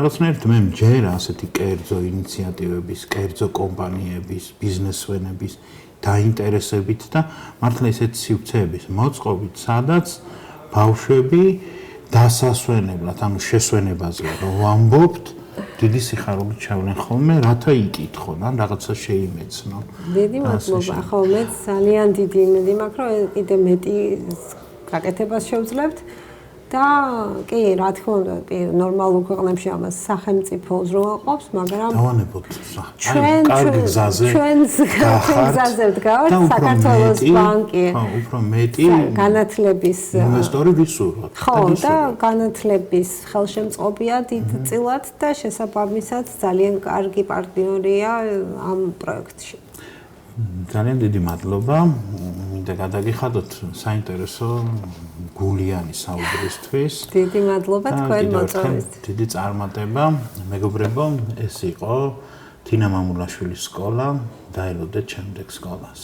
რაღაცნაირად მე მჯერა ასეთი კერძო ინიციატივების, კერძო კომპანიების, ბიზნესმენების დაინტერესებით და მართლა ესეთ სივრცეების მოწყობით, სადაც ბავშვები დასასვენებლად, ანუ შესვენებაზე რომ ვამბობთ, დიდი სიხარულით ჩავლენ ხოლმე, რათა იკითხონ, ან რაღაცა შეიმეცნონ. დიდი მადლობა. ხო, მე ძალიან დიდი იმედი მაქვს, რომ კიდე მეტი გაკეთებას შევძლებთ და კი, რა თქმა უნდა, ნორმალურ ქვეყნებში ამას სახელმწიფო უზრუნველყოფს, მაგრამ დავანებოთ ჩვენ გზაზე ვდგავართ, საქართველოს ბანკი. ხო, უფრო მეტი განათლების ინვესტორი ვისურვოთ. ხო, და განათლების ხელშემწყობია დიდწილად და შესაბამისად ძალიან კარგი პარტნიორია ამ პროექტში. ძალიან დიდი მადლობა. მინდა გადაგიხადოთ საინტერესო გულიანი საუბრისთვის. დიდი მადლობა თქვენ მოწვევით. დიდი წარმატება. მეგობრებო, ეს იყო თინა მამულაშვილის სკოლა. დაელოდეთ შემდეგ სკოლას.